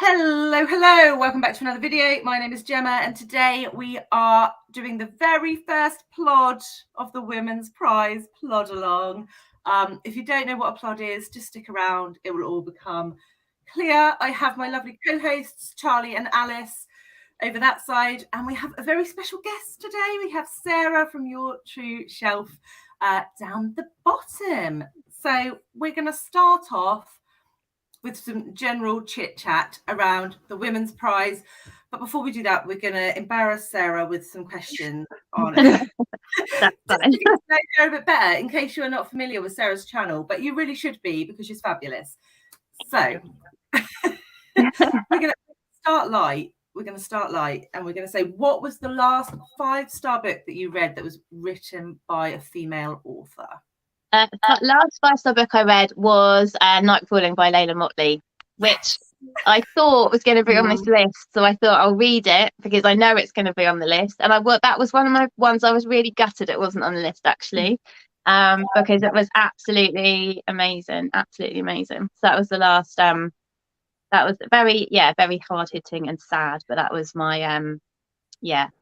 Hello, welcome back to another video. My name is Gemma and today we are doing the very first plod of the Women's Prize Plodalong. If you don't know what a plod is, just stick around, it will all become clear. I have my lovely co-hosts Charlie and Alice over that side, and we have a very special guest today. We have Sarah from Your True Shelf down the bottom. So we're going to start off with some general chit chat around the Women's Prize. But before we do that, we're going to embarrass Sarah with some questions on it. That's fine. Just to know her a bit better, in case you're not familiar with Sarah's channel, but you really should be because she's fabulous. So we're going to start light. We're going to start light and we're going to say, what was the last 5-star book that you read that was written by a female author? The last 5-star book I read was Night Falling by Layla Motley, which I thought was going to be on this list. So I thought I'll read it because I know it's going to be on the list. And that was one of my ones I was really gutted it wasn't on the list, actually, because it was absolutely amazing. Absolutely amazing. So that was the last. That was very hard hitting and sad. But that was my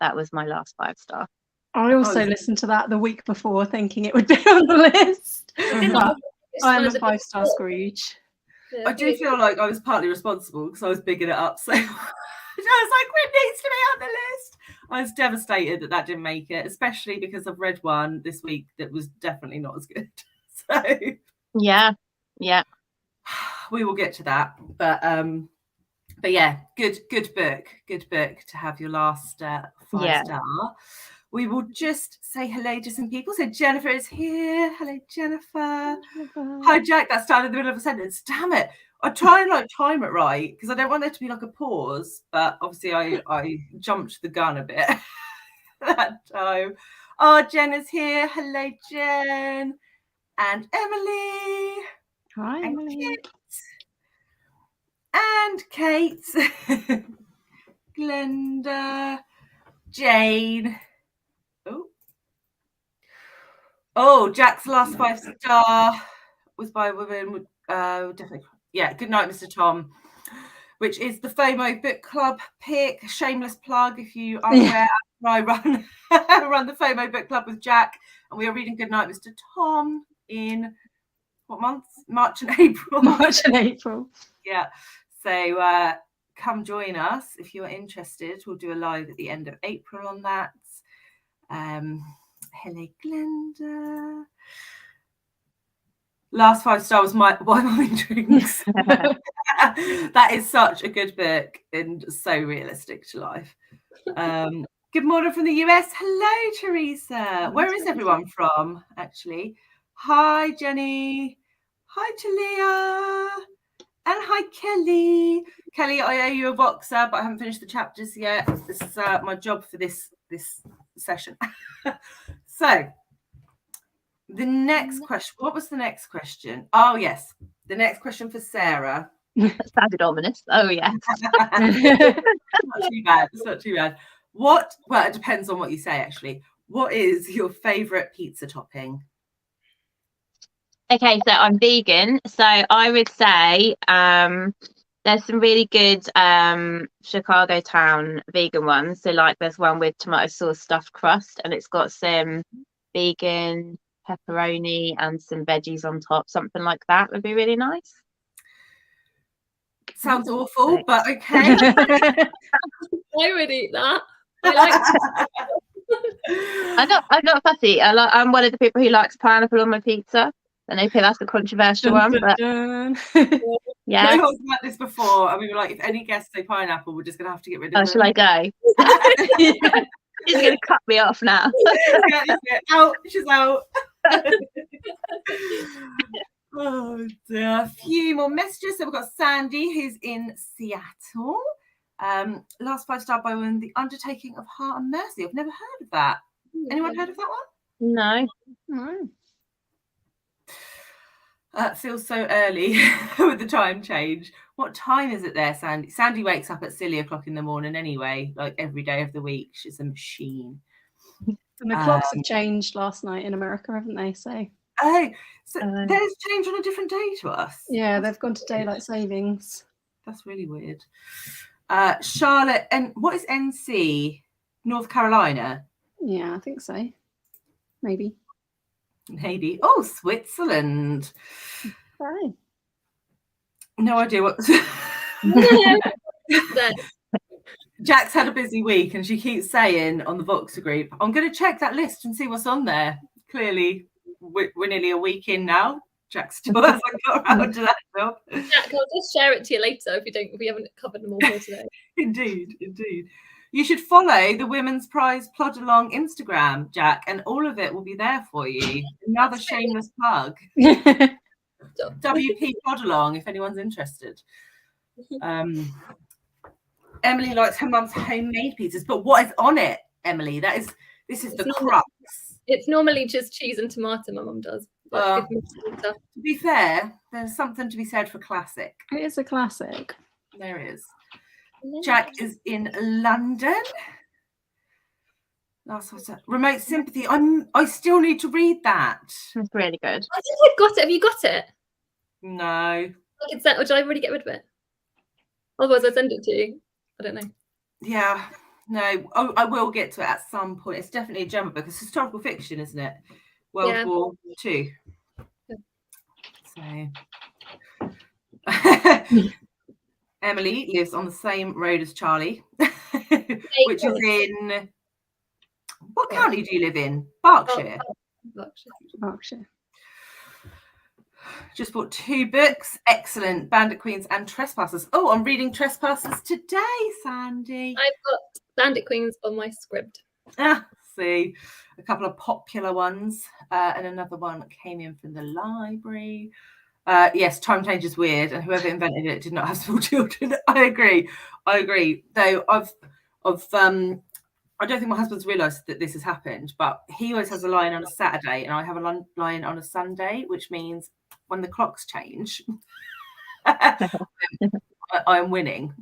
that was my last 5-star. I also listened to that the week before thinking it would be on the list. But I am a 5-star Scrooge. I do feel like I was partly responsible because I was bigging it up. So I was like, it needs to be on the list. I was devastated that didn't make it, especially because I've read one this week that was definitely not as good. So yeah. We will get to that. But yeah, good book. Good book to have your last 5-star. We will just say hello to some people. So Jennifer is here. Hello, Jennifer. Hi, Jack. That started in the middle of a sentence. Damn it. I try and time it right because I don't want there to be like a pause. But obviously I jumped the gun a bit that time. Oh, Jen is here. Hello, Jen. And Emily. Hi, and Emily. Kate. Glenda. Jane. Oh, Jack's last 5-star was by a woman. Definitely. Yeah, Good Night, Mr. Tom, which is the FOMO book club pick. Shameless plug if you are aware. I run the FOMO book club with Jack, and we are reading Good Night, Mr. Tom in what months? March and April. Yeah. So come join us if you're interested. We'll do a live at the end of April on that. Hello, Glenda. Last 5-star was Why Mine Drinks. That is such a good book and so realistic to life. Good morning from the US. Hello, Teresa. Where is everyone from, actually? Hi, Jenny. Hi, Talia. And hi, Kelly. Kelly, I owe you a boxer, but I haven't finished the chapters yet. This is my job for this session. So the next question, what was the next question? Oh yes, the next question for Sarah. That sounded ominous. Oh yeah. It's not too bad. Well, it depends on what you say, actually. What is your favorite pizza topping? Okay, so I'm vegan, so I would say there's some really good Chicago town vegan ones. So like there's one with tomato sauce stuffed crust and it's got some vegan pepperoni and some veggies on top. Something like that would be really nice. Sounds awful, but okay. I would eat that. I I'm not fussy. I'm one of the people who likes pineapple on my pizza. And I think that's a controversial one, but yeah. We talked about this before, and we were like, if any guests say pineapple, we're just gonna have to get rid of them. Shall I go? He's gonna cut me off now. Out, she's out. Oh dear. A few more messages. So we've got Sandy, who's in Seattle. Last 5-star by woman, The Undertaking of Heart and Mercy. I've never heard of that. Anyone heard of that one? No. Feels so early with the time change. What time is it there, Sandy? Sandy wakes up at silly o'clock in the morning anyway, like every day of the week. She's a machine. And the clocks have changed last night in America, haven't they? So there's change on a different day to us. Yeah, they've gone to daylight savings. That's really weird. Charlotte, and what is NC? North Carolina? Yeah, I think so. Maybe. Maybe. Oh, Switzerland. Right. No idea what. Jack's had a busy week and she keeps saying on the Voxer group, I'm going to check that list and see what's on there. Clearly, we're nearly a week in now. Jack still hasn't got around to that job. Jack, I'll just share it to you later if we haven't covered them all here today. Indeed. You should follow the Women's Prize Plodalong Instagram, Jack, and all of it will be there for you. Another shameless plug. WP Plodalong, if anyone's interested. Emily likes her mum's homemade pizzas, but what is on it, Emily? This is the crux. It's normally just cheese and tomato. My mum does. To be fair, there's something to be said for classic. It is a classic. There is. Jack is in London. Remote Sympathy. I still need to read that. It's really good. I think I've got it. Have you got it? No. Or did I already get rid of it? Otherwise, I'd send it to you. I don't know. Yeah. No. I will get to it at some point. It's definitely a Gemma book. It's historical fiction, isn't it? World War II. Yeah. So. Emily lives on the same road as Charlie, which is in. What county do you live in? Berkshire. Berkshire. Just bought 2 books. Excellent. Bandit Queens and Trespassers. Oh, I'm reading Trespassers today, Sandy. I've got Bandit Queens on my script. See, a couple of popular ones, and another one that came in from the library. Yes, time change is weird, and whoever invented it did not have small children. I agree. Though I don't think my husband's realised that this has happened, but he always has a line on a Saturday, and I have a line on a Sunday, which means when the clocks change, I'm winning.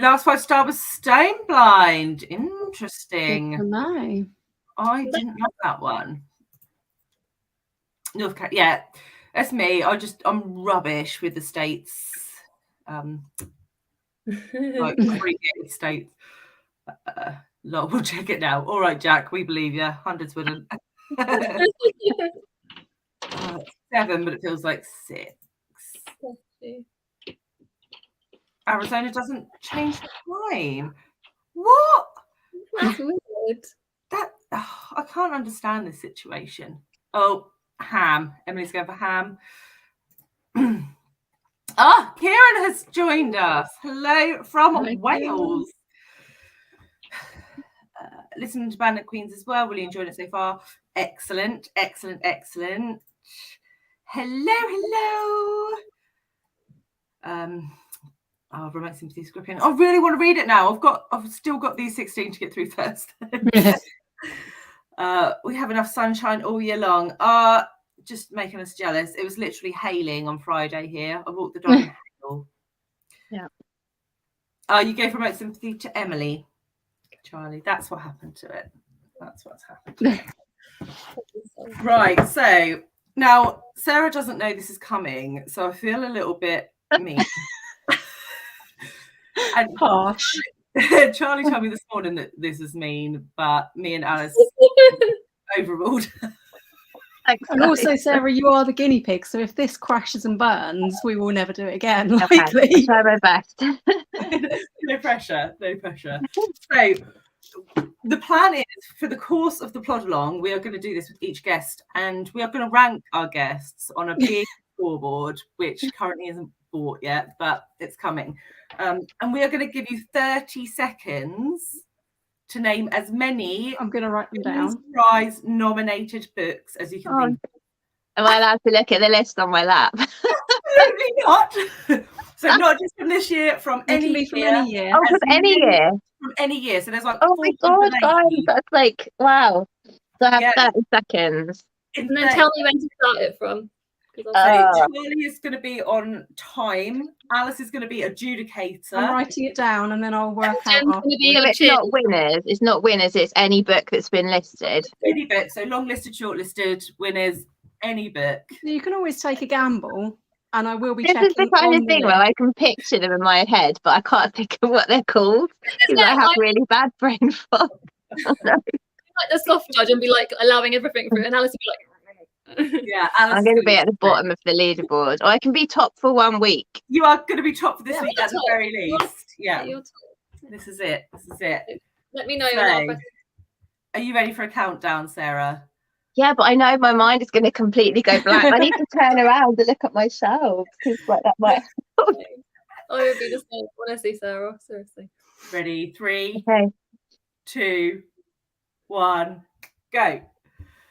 Last 5-star was Stone Blind. Interesting. No. I didn't like that one. North Carolina, yeah, that's me. I'm rubbish with the states. Like abbreviated states. Look, we'll check it now. All right, Jack, we believe you. Hundreds wouldn't. 7, but it feels like 6. Arizona doesn't change the time. What? That's weird. I can't understand this situation. Oh, ham. Emily's going for ham. Kieran has joined us. Hello from Wales. Listening to Bandit Queens as well. Really enjoyed it so far. Excellent. Hello. Remote Sympathy scripting. I really want to read it now. I've still got these 16 to get through first. We have enough sunshine all year long. Just making us jealous. It was literally hailing on Friday here. I walked the dog in hail. Yeah. You gave Remote Sympathy to Emily, Charlie. That's what happened to it. That's what's happened. Right. So now Sarah doesn't know this is coming, so I feel a little bit mean. And harsh. Charlie told me this morning that this is mean, but me and Alice overruled. And also, Sarah, you are the guinea pig, so if this crashes and burns, we will never do it again. Likely. I'll try my best. No pressure. So the plan is, for the course of the Plodalong, we are going to do this with each guest, and we are going to rank our guests on a big scoreboard, which currently isn't bought yet, but it's coming. And we are going to give you 30 seconds to name as many. I'm going to write them down. Prize nominated books as you can think. Am I allowed to look at the list on my lap? Absolutely not. So not just from this year, from any year. Oh, from any year. From any year. So there's like. Oh my god, guys, that's like wow. So I have 30 seconds. And then tell me when to start it from. Charlie is going to be on time. Alice is going to be adjudicator. I'm writing it down, and then I'll work out. So it's not winners. It's not winners. It's any book that's been listed. Any book. So long listed, shortlisted, winners. Any book. You can always take a gamble and I will be This checking is the kind on of thing where I can picture them in my head, but I can't think of what they're called because I have really bad brain fog. Like the soft judge and be like allowing everything through, and Alice would be like, Yeah, I'm going to be at the bottom of the leaderboard, or I can be top for 1 week. You are going to be top for this Yeah, week you're at the top. very least. Yeah, you're top. this is it. This is it. Let me know So, when I'll press. are you ready for a countdown, Sarah? Yeah, but I know my mind is going to completely go blank. I need to turn around and look at my shelves because like that might. I would be the same. Honestly, Sarah, seriously. Ready? 3, Okay. 2, 1, go.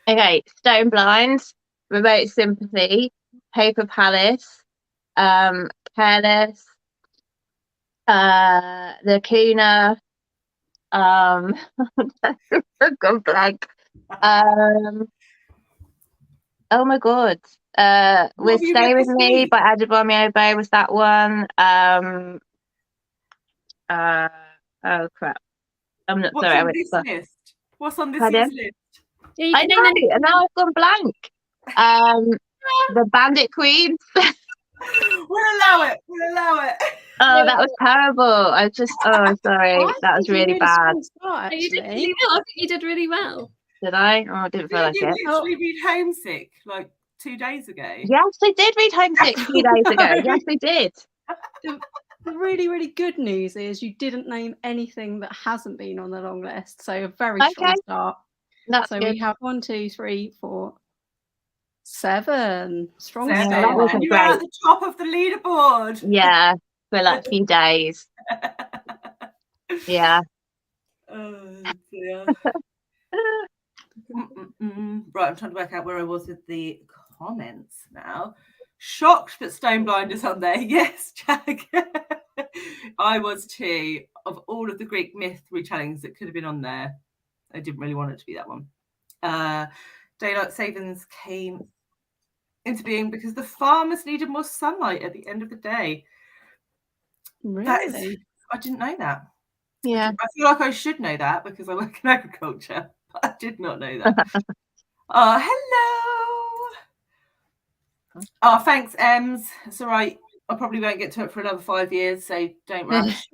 Okay. Stone Blinds, Remote Sympathy, Paper Palace, Careless, Lacuna, I've gone blank. Oh my god. With Stay With Me by Adebami Obe was that one. Oh crap. I'm not What's sorry. on this list? What's on this year's list? Yeah, you I can know, name and now I've gone blank. The Bandit Queen. We'll allow it. We'll allow it. Oh, that was terrible. I just, oh, sorry. That was really bad. You did really well. I think you did really well. Did I? Oh, I didn't feel like Did it. you literally read Homesick like 2 days ago? Yes, I did read Homesick 2 days ago. Yes, I did. The really, really good news is you didn't name anything that hasn't been on the long list. So a very strong start. That's so good. we have 1, 2, 3, 4, 7. Strong Seven. start. That wasn't And you're great. at the top of the leaderboard. Yeah, for like 2 days. Yeah. Oh dear. Right, I'm trying to work out where I was with the comments now. Shocked that Stone Blind is on there. Yes, Jack. I was too. Of all of the Greek myth retellings that could have been on there, I didn't really want it to be that one. Daylight savings came into being because the farmers needed more sunlight at the end of the day. Really? I didn't know that. Yeah. I feel like I should know that because I work in agriculture, but I did not know that. Hello. Oh, thanks, Ems. It's all right. I probably won't get to it for another 5 years, so don't rush.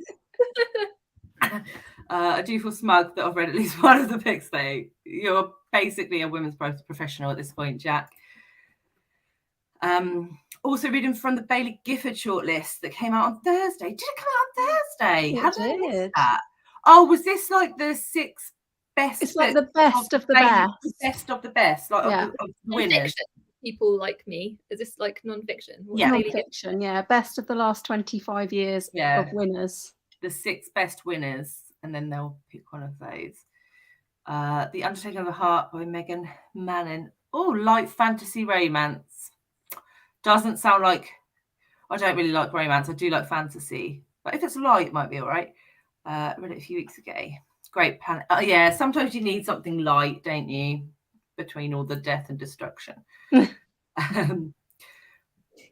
I do feel smug that I've read at least one of the picks, though. You're basically a women's professional at this point, Jack. Also reading from the Bailey Gifford shortlist that came out on Thursday. Did it come out on Thursday? How did I miss that? Oh, was this like the 6 best? It's like the best of the best. The best of the best, like of the winners. People like me. Is this like non-fiction? Yeah, non-fiction. Yeah, best of the last 25 years of winners. The 6 best winners, and then they'll pick one of those. The Undertaking of the Heart by Megan Manning. Oh, light fantasy romance. Doesn't sound like. I don't really like romance. I do like fantasy, but if it's light, it might be all right. I read it a few weeks ago. It's great. Yeah, sometimes you need something light, don't you? Between all the death and destruction.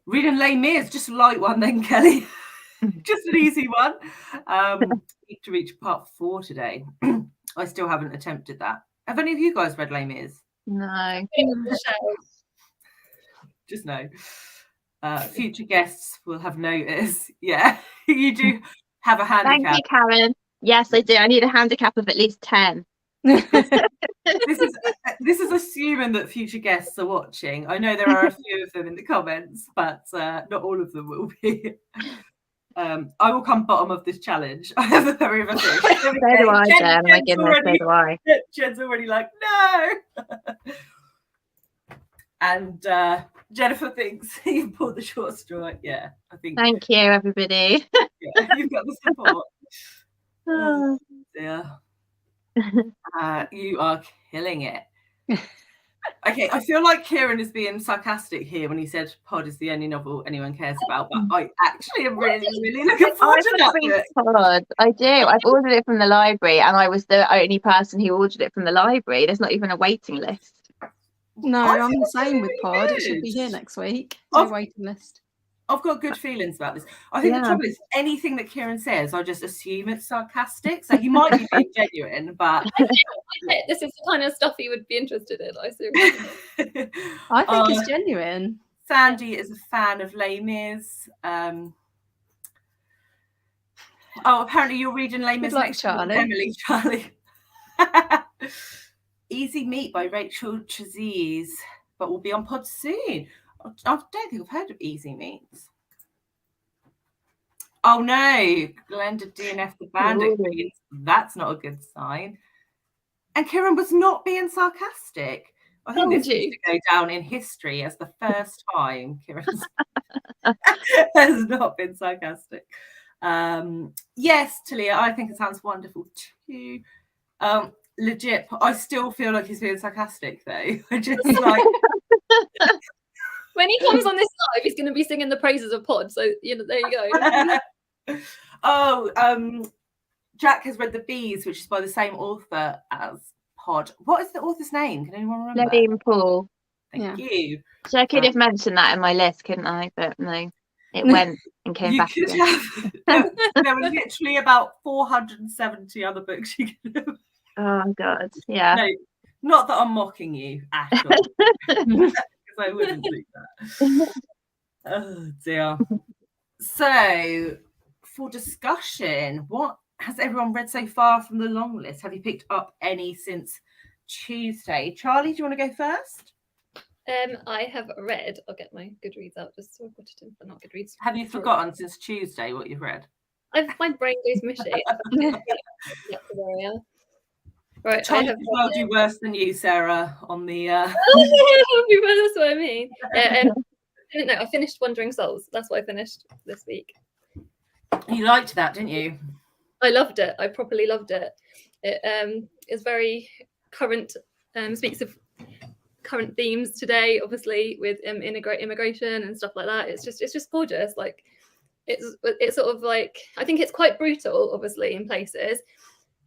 Reading Les Mis, just a light one then, Kelly. Just an easy one. Need to reach part 4 today. I still haven't attempted that. Have any of you guys read Les Mis? No. Just no. Future guests will have noticed. Yeah, you do have a handicap. Thank you, Karen. Yes, I do. I need a handicap of at least 10. This is assuming that future guests are watching. I know there are a few of them in the comments, but not all of them will be. I will come bottom of this challenge. I have a very so do I, Jen. My goodness, so do I. Jen's already like, no. And Jennifer thinks you pulled the short straw. Yeah, I think. Thank you, everybody. Yeah, you've got the support. Oh dear. You are killing it. Okay, I feel like Kieran is being sarcastic here when he said Pod is the only novel anyone cares about, but I actually am really, really looking forward to that book. Pod. I do. I've ordered it from the library, and I was the only person who ordered it from the library. There's not even a waiting list. No, I'm the same with Pod. It should be here next week. No waiting list. I've got good feelings about this. I think the trouble is anything that Kieran says, I just assume it's sarcastic. So he might be being genuine, but this is the kind of stuff he would be interested in. I think it's genuine. Sandy is a fan of Les Mis. Apparently you're reading Les Mis luck, next to Charlie. Emily, Charlie. Easy Meat by Rachel Chaziz, but will be on pod soon. I don't think I've heard of Easy Meats. Oh no, Glenda DNF the Bandit Queens. That's not a good sign. And Kieran was not being sarcastic. I think this needs to go down in history as the first time Kieran has not been sarcastic. Yes, Talia, I think it sounds wonderful too. Legit, I still feel like he's being sarcastic though. I just like when he comes on this live, he's going to be singing the praises of Pod. So there you go. Jack has read The Bees, which is by the same author as Pod. What is the author's name? Can anyone remember? Nadine Paul. Thank you. So I could have mentioned that in my list, couldn't I? But no, it went and came back again. There were literally about 470 other books you could have. Oh God, yeah. No, not that I'm mocking you at all, because I wouldn't do that. Oh dear. So, for discussion, what has everyone read so far from the long list? Have you picked up any since Tuesday? Charlie, do you want to go first? I have read. I'll get my Goodreads out just so I've got it in, but not Goodreads. Have you forgotten since Tuesday what you've read? My brain goes mushy. Right, Charlie will do worse than you, Sarah, on the. That's what I mean. No, I finished Wandering Souls. That's what I finished this week. You liked that, didn't you? I loved it. I properly loved it. It is very current. Speaks of current themes today, obviously with immigration and stuff like that. It's just gorgeous. Like it's sort of like, I think it's quite brutal, obviously, in places.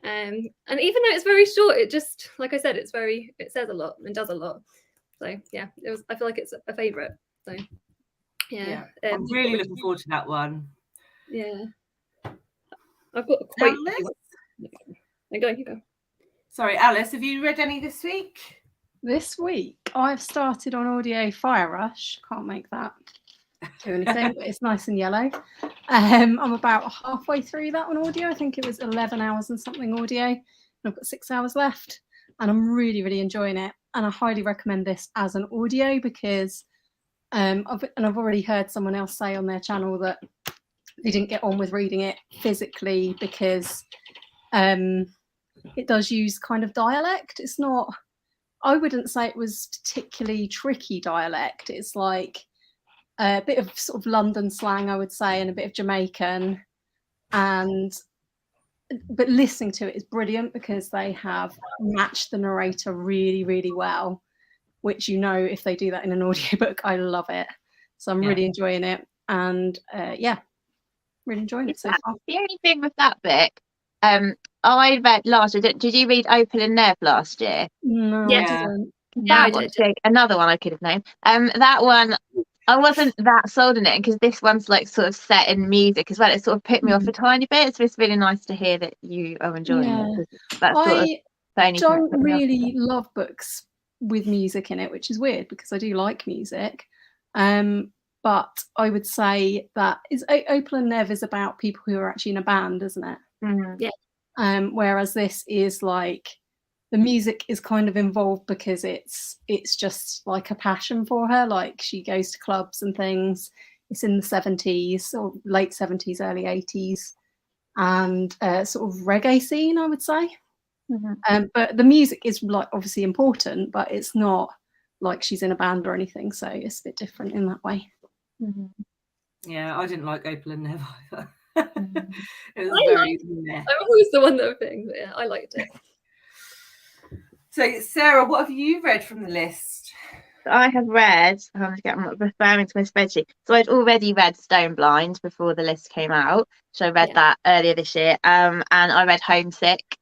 And even though it's very short, it just, like I said, it says a lot and does a lot. So yeah, I feel like it's a favourite. So yeah. I'm really looking forward to that one. Yeah. I've got a quote. You go. Sorry, Alice, have you read any this week? This week, I've started on audio Fire Rush. Can't make that do anything, but it's nice and yellow. I'm about halfway through that on audio. I think it was 11 hours and something audio. And I've got 6 hours left, and I'm really, really enjoying it. And I highly recommend this as an audio because I've already heard someone else say on their channel that they didn't get on with reading it physically because it does use kind of dialect. It's not, I wouldn't say it was particularly tricky dialect. It's like a bit of sort of London slang, I would say, and a bit of Jamaican. But listening to it is brilliant because they have matched the narrator really, really well, which, if they do that in an audiobook, I love it. So I'm really enjoying it. And really enjoying it so far. The only thing with that book, I read last year. Did you read Opal and Nev last year? No, yeah. I didn't. That one's big. Another one I could have known. That one, I wasn't that sold on it because this one's like sort of set in music as well. It sort of put me off a tiny bit. So it's really nice to hear that you are enjoying it. That's I don't really love books with music in it, which is weird because I do like music. But I would say that Opal and Nev is about people who are actually in a band, isn't it? Mm-hmm. Yeah. Whereas this is like the music is kind of involved because it's just like a passion for her. Like she goes to clubs and things. It's in the 70s or late 70s, early 80s, and sort of reggae scene, I would say. Mm-hmm. But the music is like obviously important, but it's not like she's in a band or anything. So it's a bit different in that way. Mm-hmm. Yeah, I didn't like Opal and Nev either. It was I'm always the one that I'm thinking, but yeah, I liked it. So, Sarah, what have you read from the list? I have read, I'm referring to my spreadsheet. So I'd already read Stone Blind before the list came out. So I read that earlier this year. And I read Homesick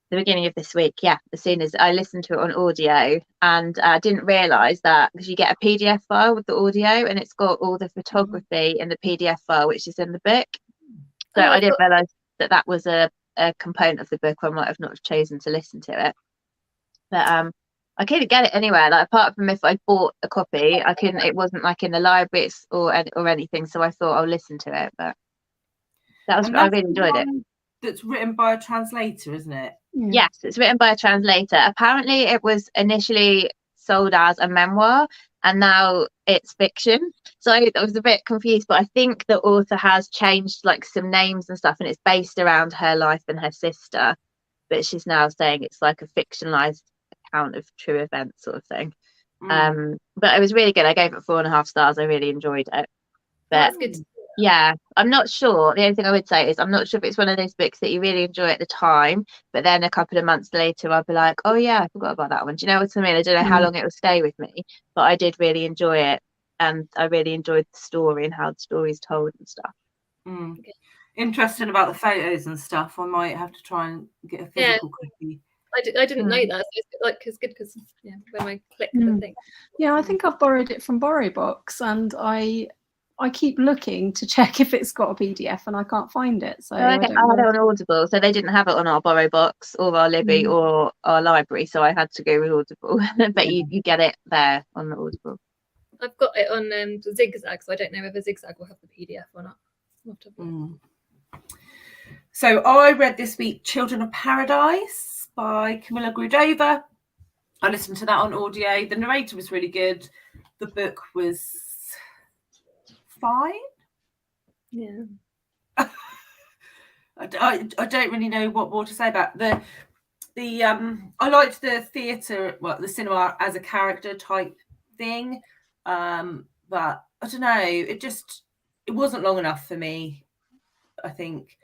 the beginning of this week. Yeah, as soon as I listened to it on audio, and I didn't realise that because you get a PDF file with the audio and it's got all the photography in the PDF file, which is in the book. So I didn't realise that was a component of the book. I might have not chosen to listen to it. But I couldn't get it anywhere. Like apart from if I bought a copy, I couldn't. It wasn't like in the library or anything. So I thought I'll listen to it. But I really enjoyed it. That's written by a translator, isn't it? Yeah. Yes, it's written by a translator. Apparently, it was initially sold as a memoir, and now it's fiction. So I was a bit confused, but I think the author has changed like some names and stuff, and it's based around her life and her sister. But she's now saying it's like a fictionalized account of true events, sort of thing. But it was really good. I gave it 4.5 stars. I really enjoyed it. But That's good. yeah, I'm not sure. The only thing I would say is I'm not sure if it's one of those books that you really enjoy at the time, but then a couple of months later I'll be like, oh yeah, I forgot about that one. Do you know what I mean? I don't know how long it will stay with me, but I did really enjoy it, and I really enjoyed the story and how the story's told and stuff. Okay. Interesting about the photos and stuff. I might have to try and get a physical copy. I didn't know that. So it's good because when I click the thing. Yeah, I think I've borrowed it from BorrowBox, and I keep looking to check if it's got a PDF, and I can't find it. So I had it on Audible, so they didn't have it on our BorrowBox or our Libby or our library, so I had to go with Audible. But you get it there on the Audible. I've got it on Zigzag, so I don't know whether Zigzag will have the PDF or not. So I read this week Children of Paradise by Camilla Grudova. I listened to that on audio. The narrator was really good. The book was fine. Yeah. I don't really know what more to say about the I liked the theatre, the cinema as a character type thing, but I don't know, it wasn't long enough for me. I think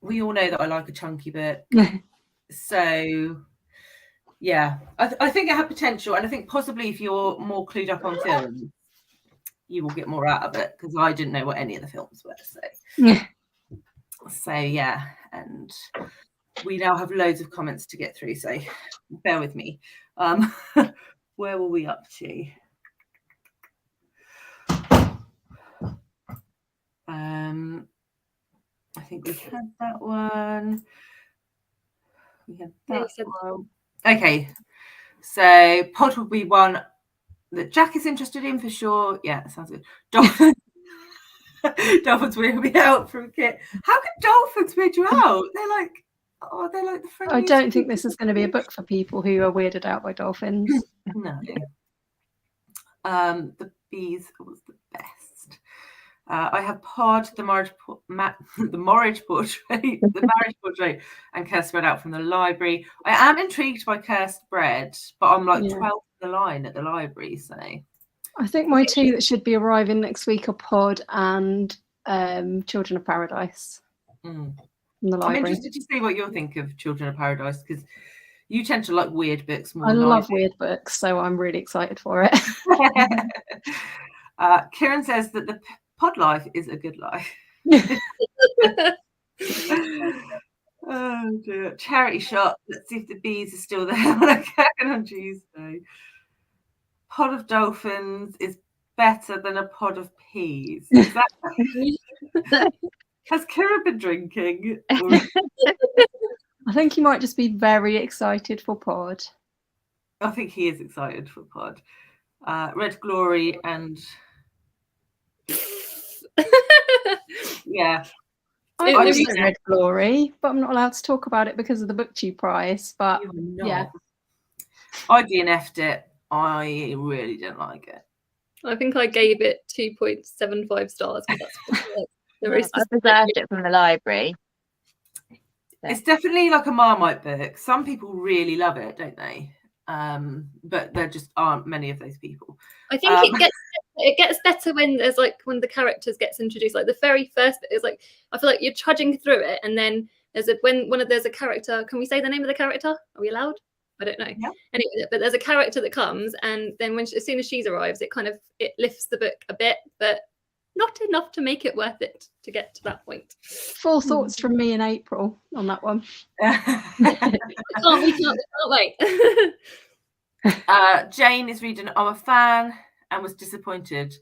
we all know that I like a chunky book. So yeah, I think it had potential, and I think possibly if you're more clued up on films, you will get more out of it, because I didn't know what any of the films were. So yeah, and we now have loads of comments to get through, so bear with me. Where were we up to? I think we had that one. We had that one. Okay, so pod will be one that Jack is interested in for sure. Yeah, that sounds good. Dolphins. Dolphins weird me out from Kit. How could dolphins weird you out? They're like the friendliest. I don't think this is going to be a book for people who are weirded out by dolphins. No. The bees was the best. I have Pod, the marriage portrait, and Cursed Bread out from the library. I am intrigued by Cursed Bread, but I'm like 12th in the line at the library, so. I think my two that should be arriving next week are Pod and Children of Paradise. From the library. I'm interested to see what you'll think of Children of Paradise, because you tend to like weird books more. I love weird books, so I'm really excited for it. Kieran says that the pod life is a good life. Oh dear. Charity shop. Let's see if the bees are still there when I get on Tuesday. Pod of dolphins is better than a pod of peas. Is that has Kieran been drinking? I think he might just be very excited for Pod. I think he is excited for Pod. Red Glory and yeah. I also read Glory, but I'm not allowed to talk about it because of the BookTube prize. But yeah, I DNF'd it. I really didn't like it. I think I gave it 2.75 stars. But that's I reserved it from the library. It's definitely like a Marmite book. Some people really love it, don't they? But there just aren't many of those people. I think it gets better when there's when the characters gets introduced. Like the very first bit is I feel like you're trudging through it, and then there's a character. Can we say the name of the character? Are we allowed? I don't know. Yeah. Anyway, but there's a character that comes, and then as soon as she arrives, it lifts the book a bit, but not enough to make it worth it to get to that point. Full thoughts from me in April on that one. we can't wait. Jane is reading I'm a Fan and was disappointed.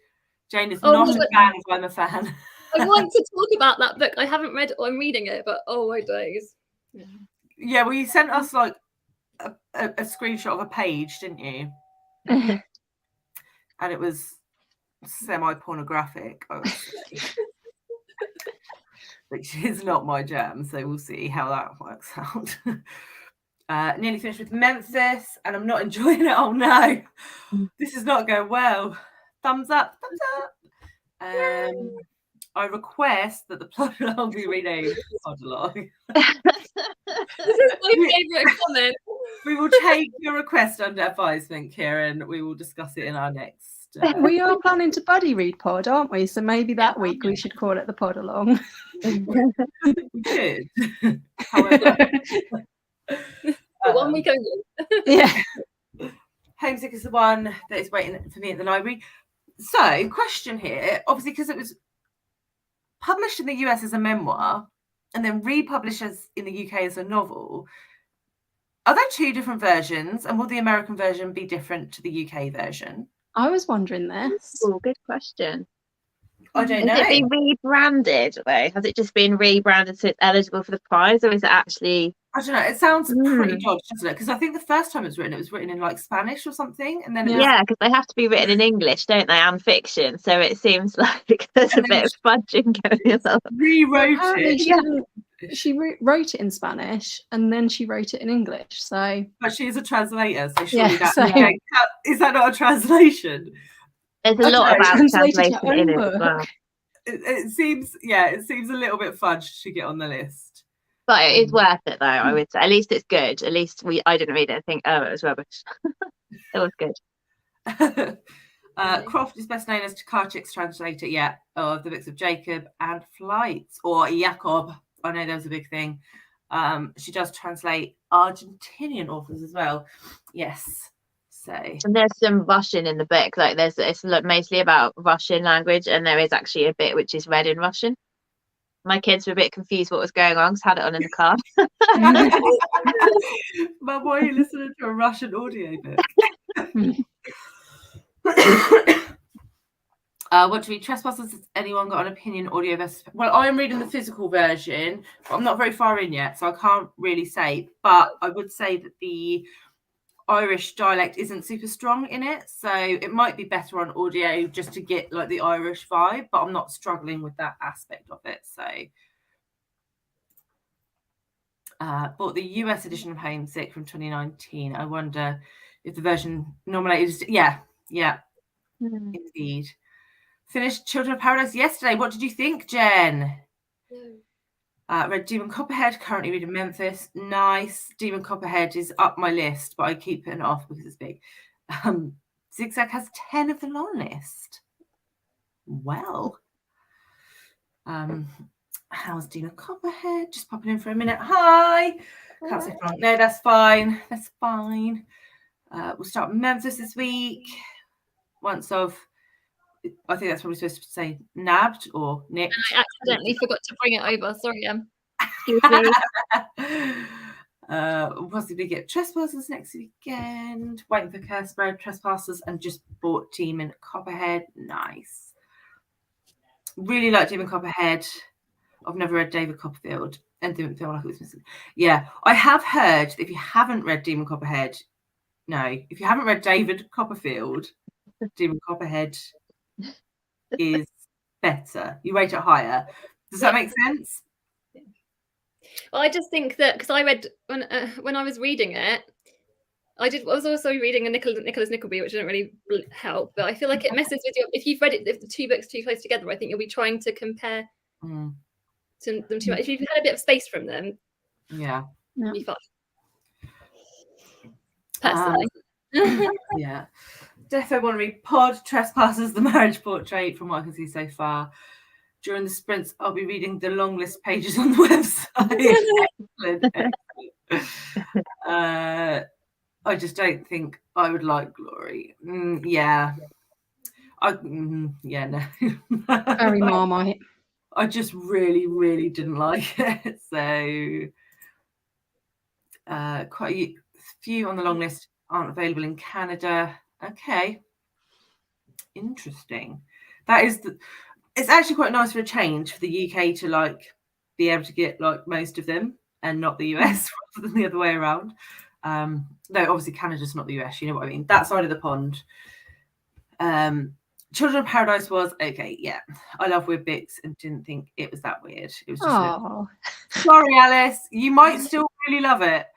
Jane is not a fan of I'm a Fan. I want to talk about that book. I haven't read it or I'm reading it, but oh my days. Yeah, well, you sent us a screenshot of a page, didn't you? And it was semi-pornographic, I would say. Which is not my jam, so we'll see how that works out. Nearly finished with Memphis, and I'm not enjoying it. Oh no, this is not going well. Thumbs up, thumbs up. I request that the Plodalong be renamed Plodalong. This is my favourite comment. We will take your request under advisement, Kieran. We will discuss it in our next. We are planning to buddy read pod, aren't we? So maybe that week we should call it the pod along. We could. However, 1 week only. Yeah. Homesick is the one that is waiting for me at the library. So, question here, obviously, because it was published in the US as a memoir and then republished in the UK as a novel. Are there two different versions, and will the American version be different to the UK version? I was wondering this. Oh, good question. I don't know. Has it been rebranded though? Has it just been rebranded so it's eligible for the prize, or is it actually? I don't know. It sounds pretty dodgy, doesn't it? Because I think the first time it was written in like Spanish or something, and then Yeah, because they have to be written in English, don't they, and fiction. So it seems like there's a bit of fudging going on. Rewrote it. She wrote it in Spanish and then she wrote it in English. So, but she is a translator, so surely is that not a translation? There's a lot about translation in it as well. It seems a little bit fudged to get on the list. But it is worth it, though. I would say. At least it's good. At least I didn't read it and think, oh, it was rubbish. It was good. Croft is best known as Tokarczuk's translator, of the books of Jacob and Flights, or Jakob. I know there was a big thing. She does translate Argentinian authors as well. Yes. So. And there's some Russian in the book. Like it's mostly about Russian language, and there is actually a bit which is read in Russian. My kids were a bit confused what was going on because I had it on in the car. Mum, why are you listening to a Russian audiobook? What do we trespassers? Has anyone got an opinion audio versus? Well, I'm reading the physical version, but I'm not very far in yet, so I can't really say. But I would say that the Irish dialect isn't super strong in it, so it might be better on audio just to get like the Irish vibe. But I'm not struggling with that aspect of it. So, bought the US edition of Homesick from 2019. I wonder if the version nominated. Yeah, indeed. Finished Children of Paradise yesterday. What did you think, Jen? Read Demon Copperhead, currently reading Memphis. Nice. Demon Copperhead is up my list, but I keep putting it off because it's big. Zigzag has 10 of the long list. Well. How's Demon Copperhead? Just popping in for a minute. Hi. Can't say Frank. No, that's fine. That's fine. We'll start Memphis this week. I think that's probably supposed to say nabbed or nicked. And I accidentally forgot to bring it over. Sorry, Em. We'll possibly get Trespassers next weekend. Waiting for Cursebread, Trespassers, and just bought Demon Copperhead. Nice. Really like Demon Copperhead. I've never read David Copperfield and didn't feel like it was missing. Yeah, I have heard that if you haven't read Demon Copperhead, if you haven't read David Copperfield, Demon Copperhead is better. You rate it higher. Does that make sense? Well, I just think that because I read when I was reading it, I was also reading a Nicholas Nickleby, which didn't really help. But I feel like it messes with you if you've read it. If the two books are too close together, I think you'll be trying to compare to them too much. If you've had a bit of space from them, you'll be fine. Personally, yeah. Defo want to read Pod, Trespassers, The Marriage Portrait, from what I can see so far. During the sprints, I'll be reading the long list pages on the website. Excellent. I just don't think I would like Glory. No. Very Marmite. I just really, really didn't like it. So quite a few on the long list aren't available in Canada. Okay, interesting. It's actually quite nice for a change for the UK to like be able to get like most of them and not the US rather than the other way around. Though obviously Canada's not the US, you know what I mean. That side of the pond. Children of Paradise was okay. Yeah, I love weird bits and didn't think it was that weird. It was just Oh, sorry, Alice. You might still really love it.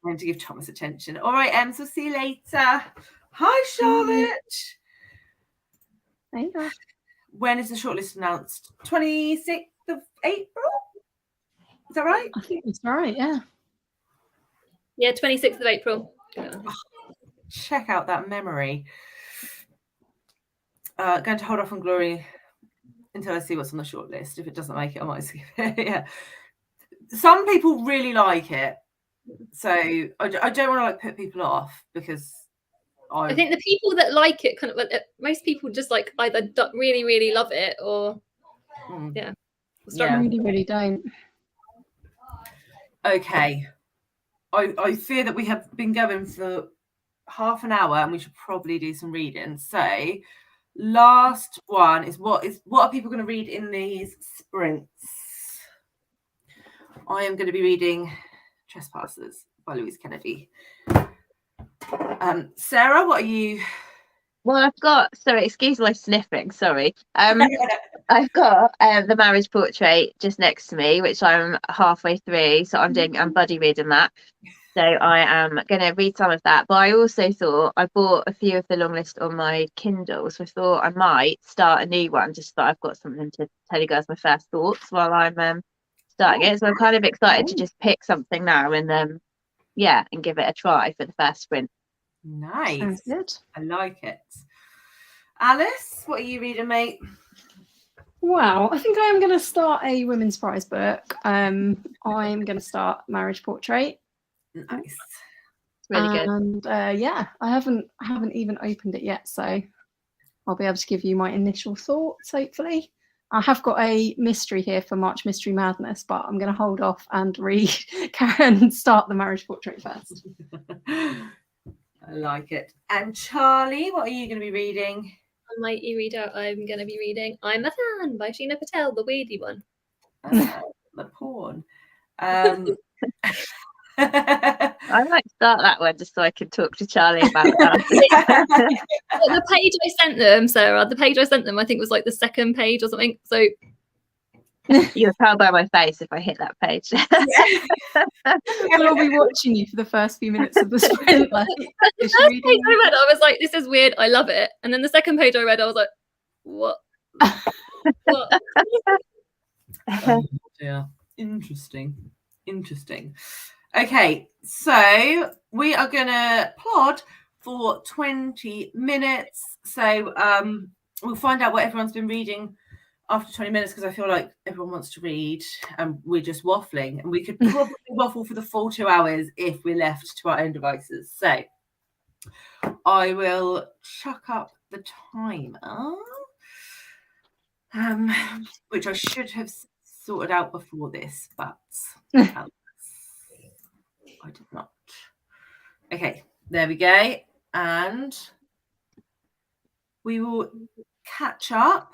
Going to give Thomas attention. All right, Em. So see you later. Hi, Charlotte. there you go. When is the shortlist announced? 26th of April. Is that right? I think that's right. Yeah. Yeah, 26th of April. Check out that memory. Going to hold off on Glory until I see what's on the shortlist. If it doesn't make it, I might skip it. Yeah. Some people really like it, so I don't want to like put people off because I think the people that like it kind of most people just like either really really love it or yeah. Really, really don't. Okay. I fear that we have been going for half an hour and we should probably do some reading. So last one is what are people going to read in these sprints? I am going to be reading Trespassers by Louise Kennedy. Sarah, what are you? Well, I've got, sorry, excuse my sniffing, sorry. I've got the marriage portrait just next to me, which I'm halfway through. So I'm buddy reading that. So I am going to read some of that. But I also thought I bought a few of the long list on my Kindle. So I thought I might start a new one just so that I've got something to tell you guys my first thoughts while I'm starting it. So I'm kind of excited to just pick something now and and give it a try for the first sprint. Nice. Sounds good. I like it. Alice, what are you reading, mate? Wow, I think I am going to start a women's prize book. I'm going to start Marriage Portrait. Nice. Really good. And I haven't even opened it yet, so I'll be able to give you my initial thoughts, hopefully. I have got a mystery here for March Mystery Madness, but I'm going to hold off and read and start the Marriage Portrait first. I like it. And Charlie, what are you going to be reading? On my e-reader, I'm going to be reading I'm a Fan by Sheena Patel, the weedy one. The porn. I might start that one just so I can talk to Charlie about that. The page I sent them, Sarah, the page I sent them, I think was like the second page or something. So you'll tell by my face if I hit that page. I'll be watching you for the first few minutes of the sprint. Like, the first page I read, I was like, this is weird, I love it. And then the second page I read, I was like, what? What? Yeah. Interesting. Okay, so we are gonna plod for 20 minutes. So we'll find out what everyone's been reading after 20 minutes because I feel like everyone wants to read and we're just waffling, and we could probably waffle for the full 2 hours if we're left to our own devices. So I will chuck up the timer, which I should have sorted out before this, but I did not. Okay, there we go. And we will catch up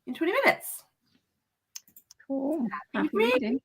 in 20 minutes. Cool. Happy Happy reading.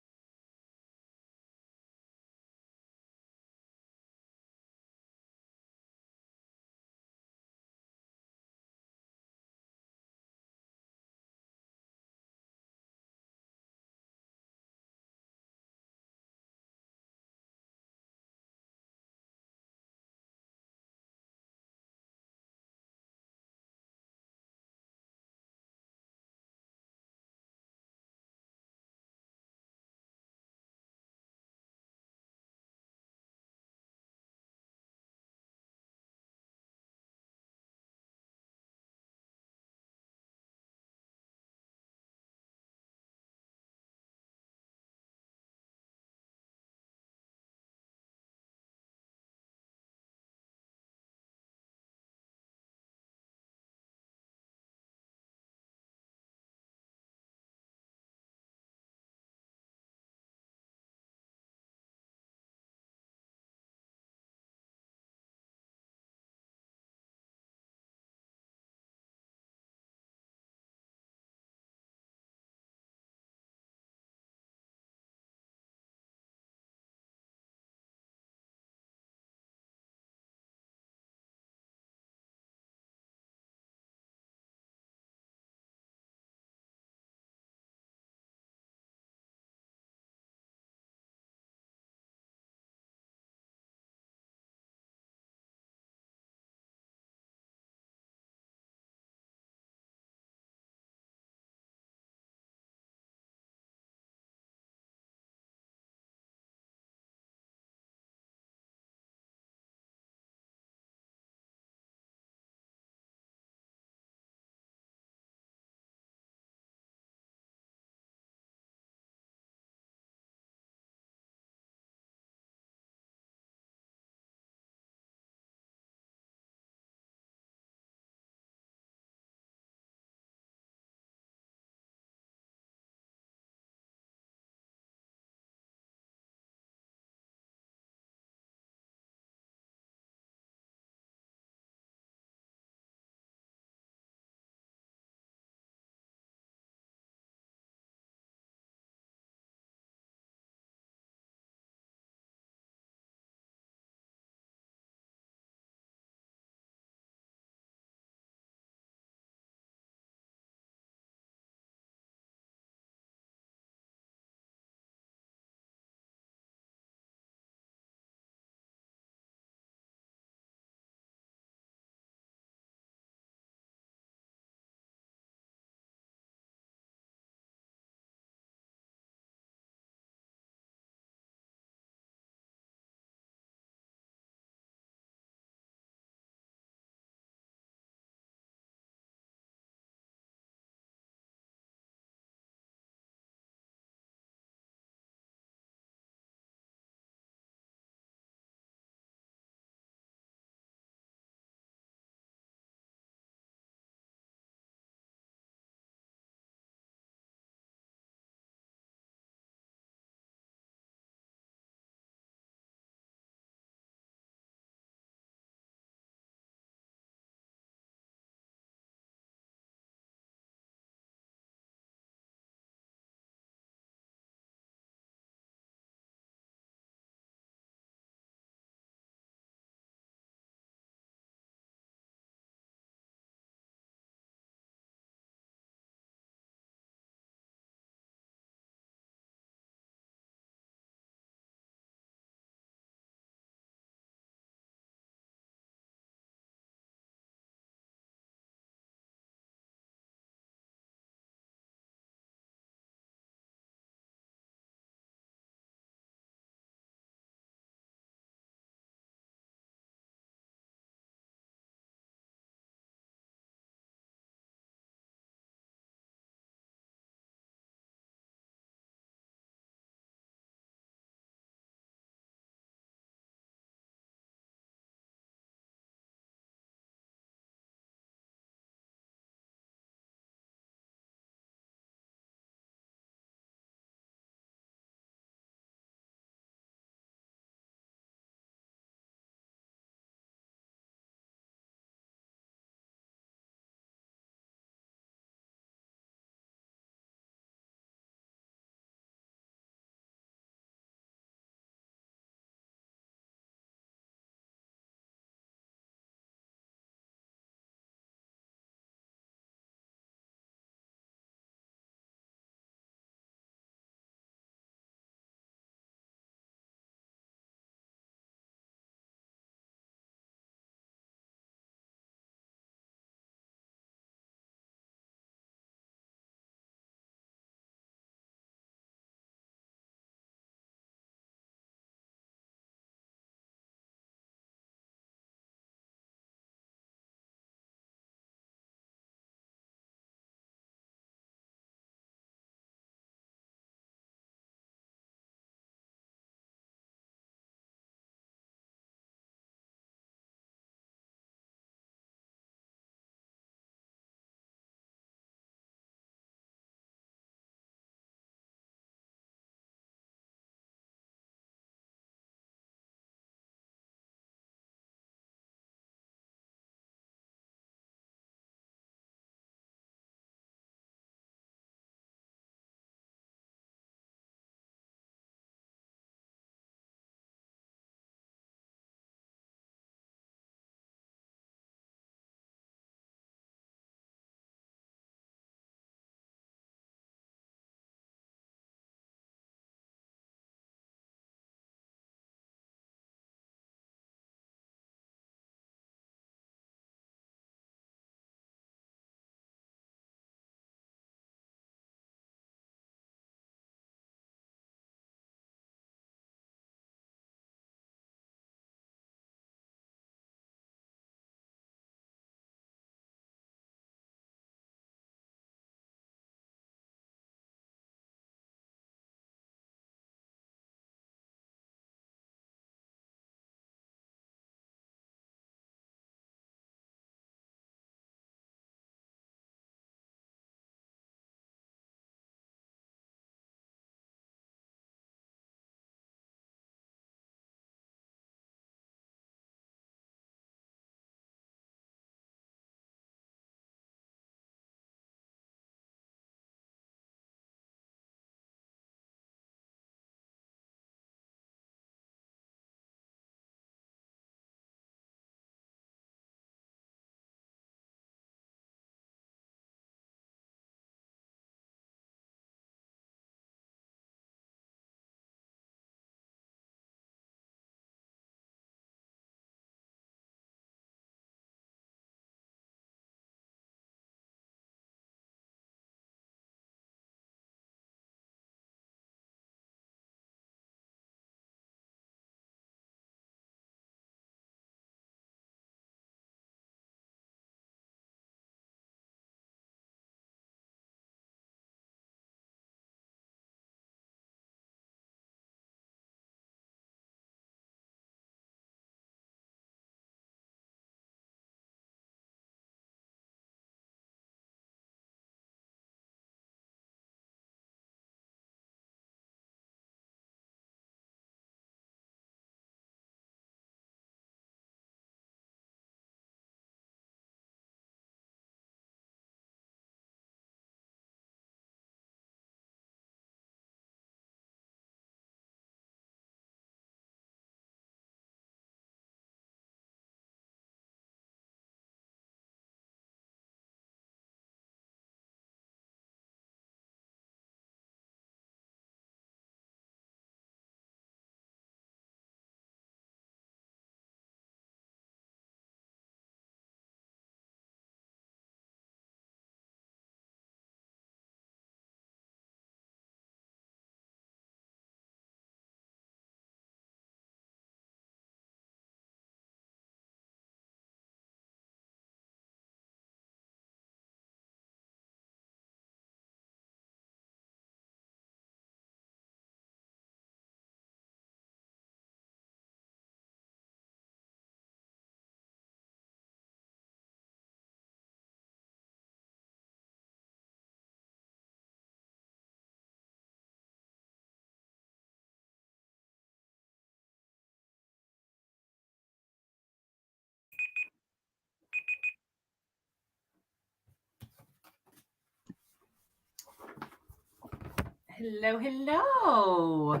Hello, hello.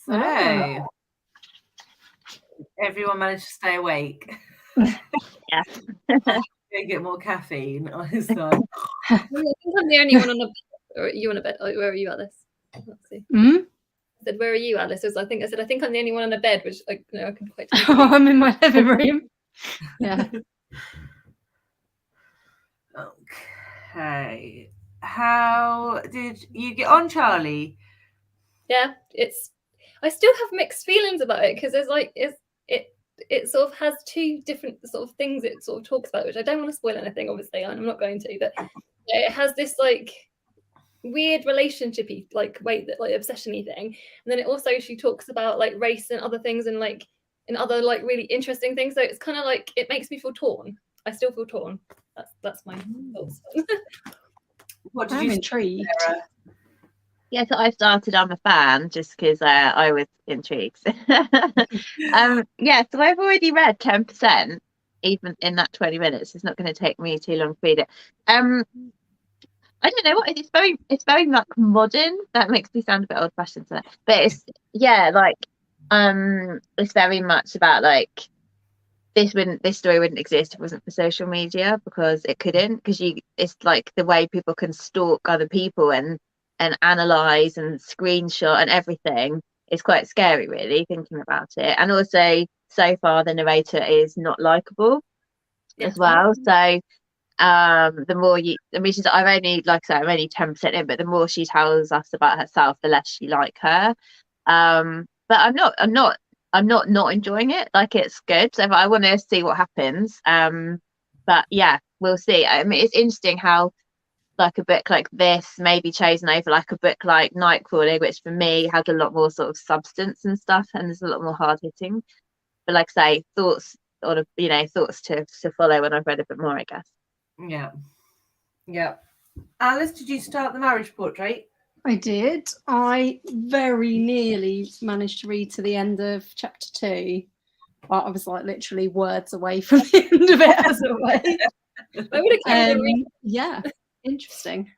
So, Oh. everyone managed to stay awake. Yeah. Go get more caffeine on his side. I think I'm the only one on a bed. Or are you on a bed? Where are you, Alice? Let's see. Mm? I said, where are you, Alice? I said, I think I'm the only one on a bed, which I can quite tell. I'm in my living room. Yeah. Okay. How did you get on, Charlie? Yeah, I still have mixed feelings about it, because there's like it sort of has two different sort of things it sort of talks about, which I don't want to spoil anything, obviously, and I'm not going to, but it has this like weird relationshipy like way, that like obsession-y thing, and then it also, she talks about like race and other things, and like in other like really interesting things, so it's kind of like, it makes me feel torn. I still feel torn. That's my thoughts. What did I'm you intrigued. Sarah? Yeah, so I started. I'm a fan just because I was intrigued. Yeah, so I've already read 10%, even in that 20 minutes. It's not going to take me too long to read it. I don't know what it's very like modern. That makes me sound a bit old-fashioned, but it's like it's very much about like this story wouldn't exist if it wasn't for social media, because it couldn't, because it's like the way people can stalk other people and analyze and screenshot and everything is quite scary, really, thinking about it. And also, so far the narrator is not likable as well. So the more I've only, like I said, I'm only 10% in, but the more she tells us about herself, the less you like her. But I'm not enjoying it. Like, it's good, so I want to see what happens. But yeah, we'll see. I mean, it's interesting how like a book like this may be chosen over like a book like Nightcrawling, which for me has a lot more sort of substance and stuff, and there's a lot more hard hitting. But like I say, thoughts to follow when I've read a bit more, I guess. Yeah. Alice, did you start The Marriage Portrait? I did. I very nearly managed to read to the end of chapter 2. But I was like literally words away from the end of it as a way. I would have carried on. Yeah, interesting.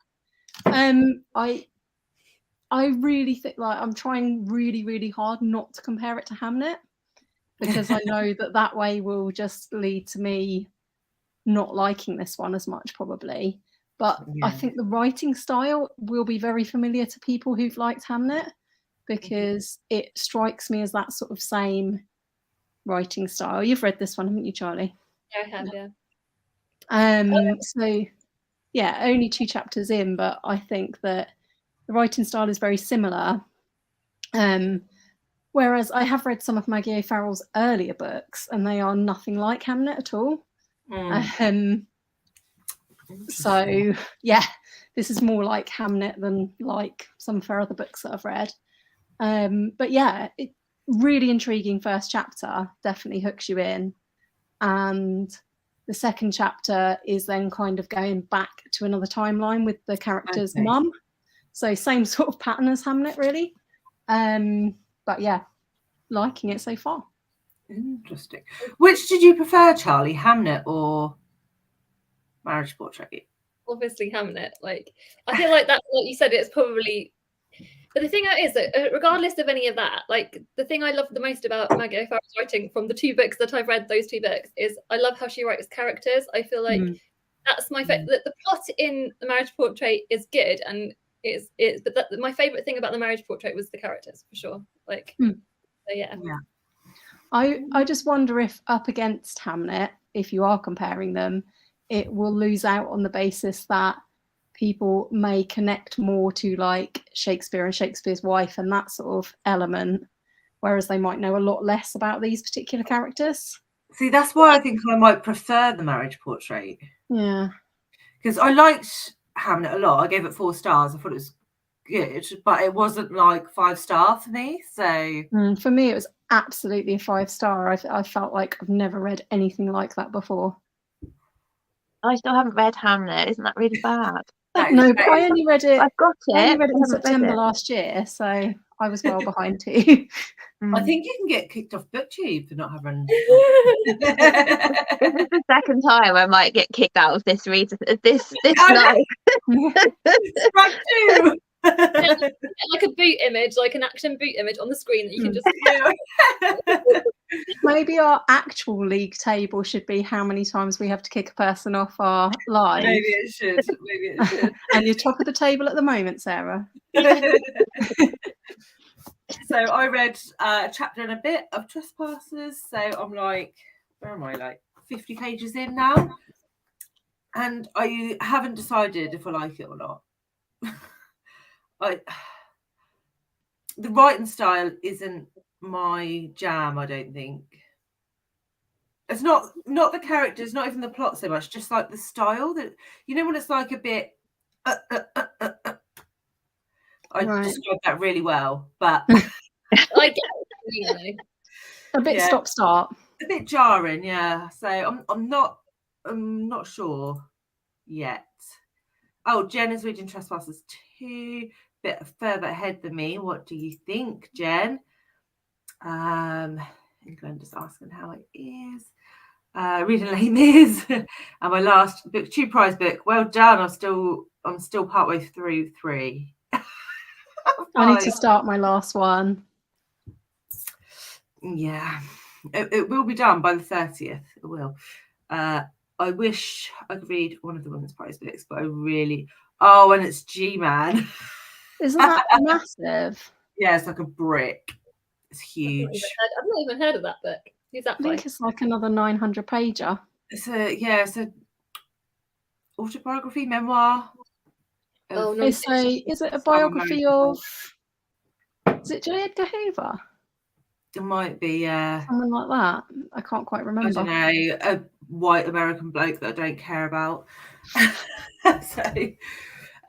I really think, like, I'm trying really, really hard not to compare it to Hamnet, because I know that way will just lead to me not liking this one as much, probably. But I think the writing style will be very familiar to people who've liked Hamnet, because it strikes me as that sort of same writing style. You've read this one, haven't you, Charlie? Yeah, I have, yeah. So yeah, only 2 chapters in, but I think that the writing style is very similar. Whereas I have read some of Maggie O'Farrell's earlier books, and they are nothing like Hamnet at all. So yeah, this is more like Hamnet than like some of her other books that I've read. But yeah, really intriguing first chapter, definitely hooks you in. And the second chapter is then kind of going back to another timeline with the character's mum. So same sort of pattern as Hamnet, really. But yeah, liking it so far. Interesting. Which did you prefer, Charlie, Hamnet or Marriage Portrait? Obviously Hamnet. Like, I feel like that, like you said, it's probably, but the thing is that regardless of any of that, like, the thing I love the most about Maggie O'Farrell's writing from the 2 books that I've read, those 2 books, is I love how she writes characters. I feel like that's my favorite. The plot in The Marriage Portrait is good, and but my favorite thing about The Marriage Portrait was the characters, for sure. Like, so yeah. I just wonder if up against Hamnet, if you are comparing them, it will lose out on the basis that people may connect more to like Shakespeare and Shakespeare's wife and that sort of element, whereas they might know a lot less about these particular characters. See, that's why I think I might prefer The Marriage Portrait. Yeah. Because I liked Hamnet a lot. I gave it 4 stars. I thought it was good, but it wasn't like 5-star for me. So for me, it was absolutely a 5-star. I felt like I've never read anything like that before. I still haven't read Hamlet. Isn't that really bad? No, but I only read it. I've got it. I only read it in September last year, so I was well behind too. I think you can get kicked off BookTube for not having. This is the second time I might get kicked out of this this I night. Strike two. Like a boot image, like an action boot image on the screen that you can just. Maybe our actual league table should be how many times we have to kick a person off our live. Maybe it should. Maybe it should. And you're top of the table at the moment, Sarah. So I read a chapter and a bit of Trespassers. So I'm like, where am I? Like 50 pages in now, and I haven't decided if I like it or not. The writing style isn't my jam, I don't think. It's not the characters, not even the plot so much, just like the style that, you know, when it's like a bit I described that really well, but I get it, a bit stop start, a bit jarring, yeah. So I'm not sure yet. Oh, Jen is reading Trespassers 2, bit further ahead than me. What do you think, Jen? England is asking how it is. Reading Les Mis, and my last book, 2 prize book. Well done. I'm still partway through 3. I need to start my last one. Yeah, it will be done by the 30th. It will. I wish I could read one of the women's prize books, but I really. Oh, and it's G-Man. Isn't that massive? Yeah, it's like a brick. It's huge. I've not even heard of that book. Who's that by? I think it's like another 900 pager. It's a autobiography memoir. Oh, no. Is it a biography of? Is it J. Edgar Hoover? It might be, yeah. Something like that. I can't quite remember. I don't know, a white American bloke that I don't care about. So,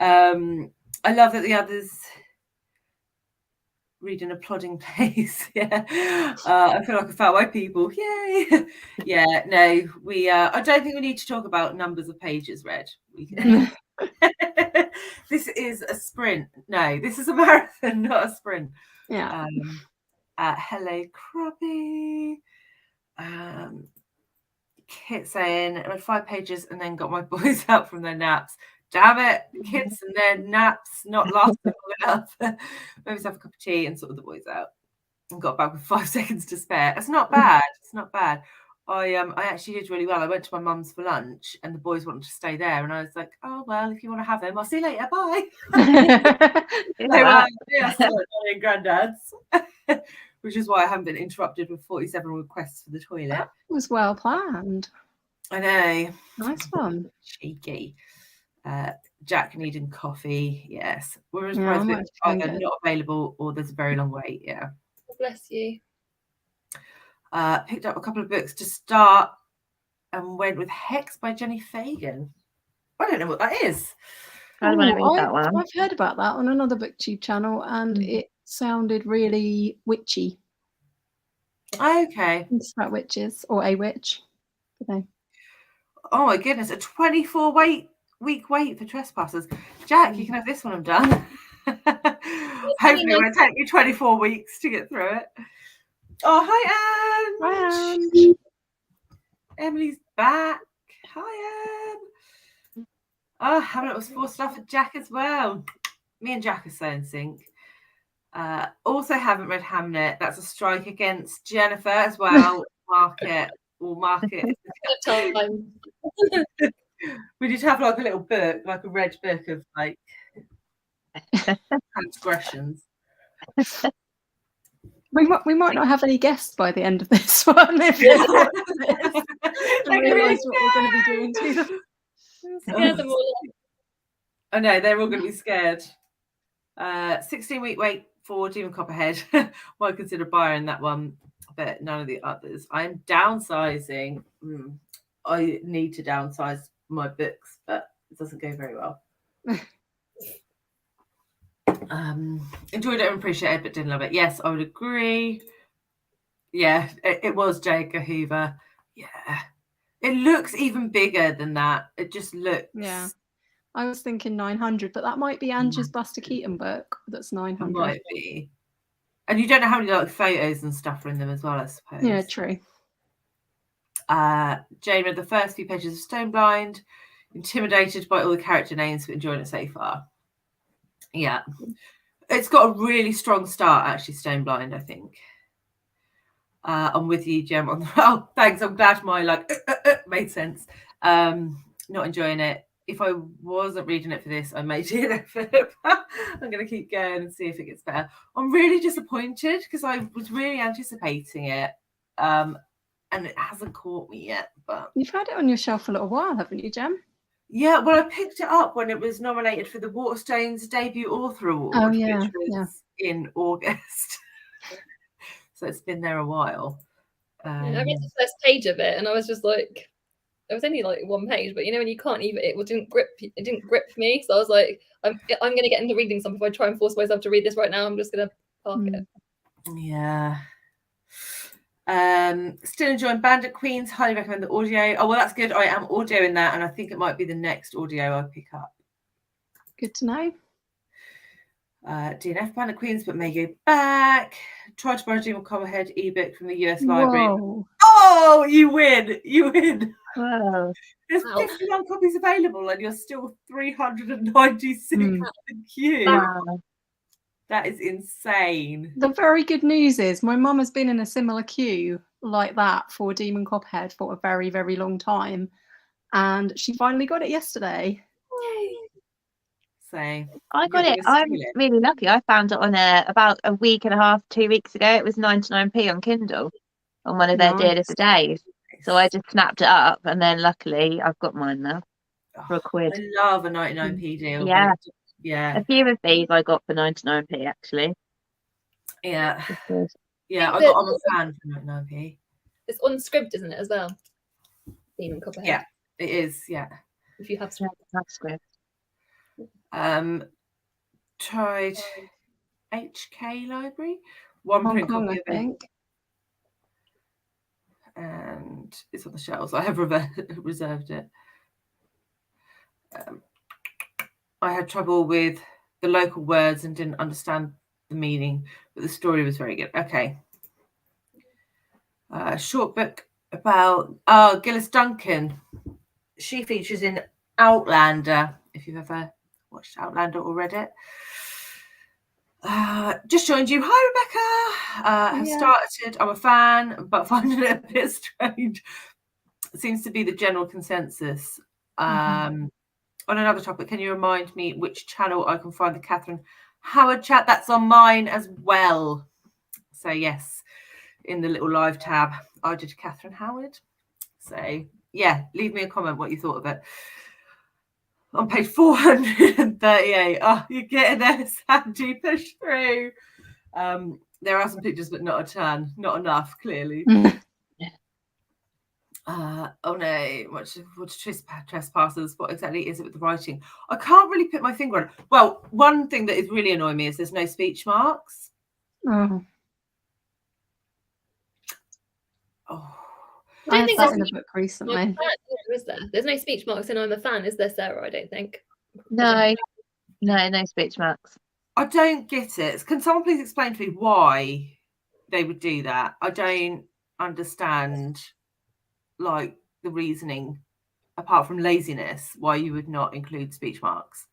I love that the others reading a plodding pace. Yeah, I feel like I found my people. Yay! Yeah, no, we. I don't think we need to talk about numbers of pages read. This is a sprint. No, this is a marathon, not a sprint. Yeah. Hello, Crappy. Kit saying I read 5 pages and then got my boys out from their naps. Damn it, kids and their naps not lasting long enough. Made myself a cup of tea and sorted the boys out and got back with 5 seconds to spare. It's not bad. It's not bad. I actually did really well. I went to my mum's for lunch and the boys wanted to stay there, and I was like, oh well, if you want to have them, I'll see you later. Bye. So, granddad's. Which is why I haven't been interrupted with 47 requests for the toilet. That was well planned. I know. Nice one. Cheeky. Jack needing coffee. Yes. Whereas it's either not available or there's a very long wait. Yeah. Bless you. Picked up a couple of books to start and went with Hex by Jenny Fagan. I don't know what that is. I want to read that one. I've heard about that on another booktube channel, and it sounded really witchy. Okay. It's about witches or a witch. Oh my goodness, a 24-week wait for Trespassers. Jack, you can have this when I'm done. Hopefully it won't take you 24 weeks to get through it. Oh, hi, Anne. Hi, Anne. Emily's back. Hi, Anne. Oh, Hamlet was forced off at Jack as well. Me and Jack are so in sync. Also haven't read Hamlet. That's a strike against Jennifer as well. Mark it. Time. We need to have like a little book, like a red book of like transgressions. We might not have any guests by the end of this one. If realise what we're going to be doing to them. Scare them all off. I know, they're all going to be scared. 16-week wait for Demon Copperhead. Well, I consider buying that one, but none of the others. I'm downsizing. I need to downsize my books, but it doesn't go very well. Enjoyed it and appreciated it, but didn't love it. Yes, I would agree. Yeah, it was J. Edgar Hoover. Yeah. It looks even bigger than that. It just looks. Yeah. I was thinking 900, but that might be Angie's Buster Keaton book. That's 900. It might be. And you don't know how many like photos and stuff are in them as well, I suppose. Yeah, true. Jane read the first few pages of Stone Blind, intimidated by all the character names, but enjoying it so far. Yeah. It's got a really strong start, actually, Stone Blind, I think. I'm with you, Gem. Oh, thanks. I'm glad my made sense. Not enjoying it. If I wasn't reading it for this, I may do that. I'm going to keep going and see if it gets better. I'm really disappointed because I was really anticipating it, and it hasn't caught me yet. But You've had it on your shelf for a little while, haven't you, Gem? yeah, well, I picked it up when it was nominated for the Waterstones Debut Author Award, which was in August. So it's been there a while. I read the first page of it, and I was just like, it was only like one page, but you know when you can't even, it didn't grip me. So I was like, I'm going to get into reading something. If I try and force myself to read this right now, I'm just going to park it. Yeah. Still enjoying Bandit Queens. Highly recommend the audio. Oh, well, that's good. I am audioing that, and I think it might be the next audio I pick up. Good to know. DNF Bandit Queens, but may go back. Tried to borrow Demon Commonhead ebook from the US library. Oh, you win. You win. Wow. There's 51 copies available, and you're still 396 in the queue. Wow. That is insane. The very good news is my mum has been in a similar queue like that for Demon Copperhead for a very, very long time. And she finally got it yesterday. So I got it. I'm really lucky. I found it on about a week and a half, 2 weeks ago. It was 99p on Kindle on one of their deal of the days. So I just snapped it up, and then luckily I've got mine now for £1. I love a 99p deal. Yeah. Yeah. A few of these I got for 99p actually. Yeah. Yeah, I I'm a fan for 99p. It's on Scribd, isn't it, as well? Demon Copperhead. Yeah, it is, yeah. If you have Scribd. Tried HK Library. One Hong print Kong, copy I think. And it's on the shelves. I have reserved it. I had trouble with the local words and didn't understand the meaning, but the story was very good. Okay. Short book about Gillis Duncan. She features in Outlander, if you've ever watched Outlander or read it. Just joined you. Hi, Rebecca. Have started. I'm a fan, but finding it a bit strange. It seems to be the general consensus. On another topic, can you remind me which channel I can find the Catherine Howard chat? That's on mine as well. So yes, in the little live tab, I did Catherine Howard. So yeah, leave me a comment what you thought of it. On page 438. Oh, you're getting there, Sandy. Push through. There are some pictures, but not a ton. Not enough, clearly. Oh no, what's trespassers? What exactly is it with the writing? I can't really put my finger on it. Well, one thing that is really annoying me is there's no speech marks. Oh. I had that in a book recently. Is there? There's no speech marks in I'm a fan, is there, Sarah? I don't think. No speech marks. I don't get it. Can someone please explain to me why they would do that? I don't understand, like, the reasoning, apart from laziness, why you would not include speech marks.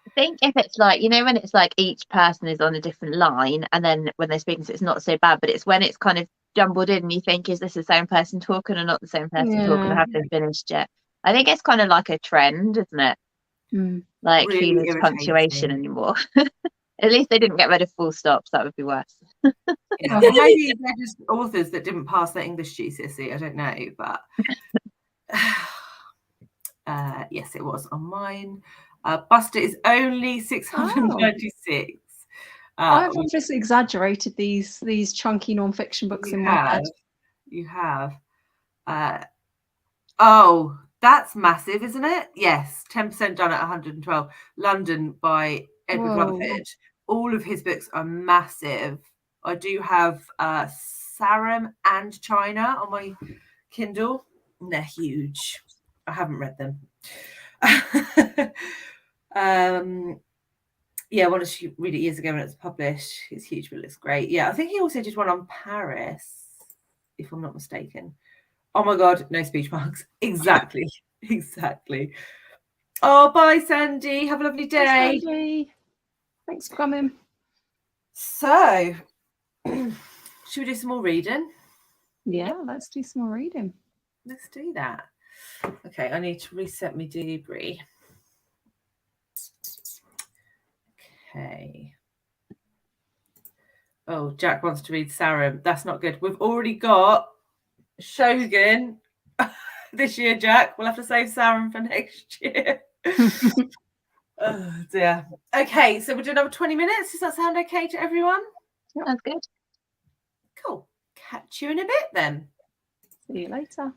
I think if it's like, you know, when it's like each person is on a different line, and then when they're speaking, so it's not so bad, but it's when it's kind of jumbled in and you think, is this the same person talking or not the same person talking, or have they finished yet? I think it's kind of like a trend, isn't it? Like really who needs punctuation anymore? At least they didn't get rid of full stops. That would be worse. Yeah. Maybe they're just authors that didn't pass their English GCSE. I don't know, but yes, it was on mine. Buster is only 696. I've just exaggerated these chunky non-fiction books in my head. You have. Oh, that's massive, isn't it? Yes, 10% done at 112. London by Edward Rutherford. All of his books are massive. I do have Sarum and China on my Kindle. And they're huge. I haven't read them. Yeah, I wanted to read it years ago when it was published. It's huge, but it looks great. Yeah, I think he also did one on Paris, if I'm not mistaken. Oh my God, no speech marks. Exactly. Exactly. Oh, bye, Sandy. Have a lovely day. Thanks, Sandy. Thanks for coming. So, should we do some more reading? Yeah, let's do some more reading. Let's do that. Okay, I need to reset my debris. Okay. Oh, Jack wants to read Sarum. That's not good. We've already got Shogun this year, Jack. We'll have to save Sarum for next year. Oh dear. Okay, so we'll do another 20 minutes. Does that sound okay to everyone? That's good. Cool. Catch you in a bit then. See you later.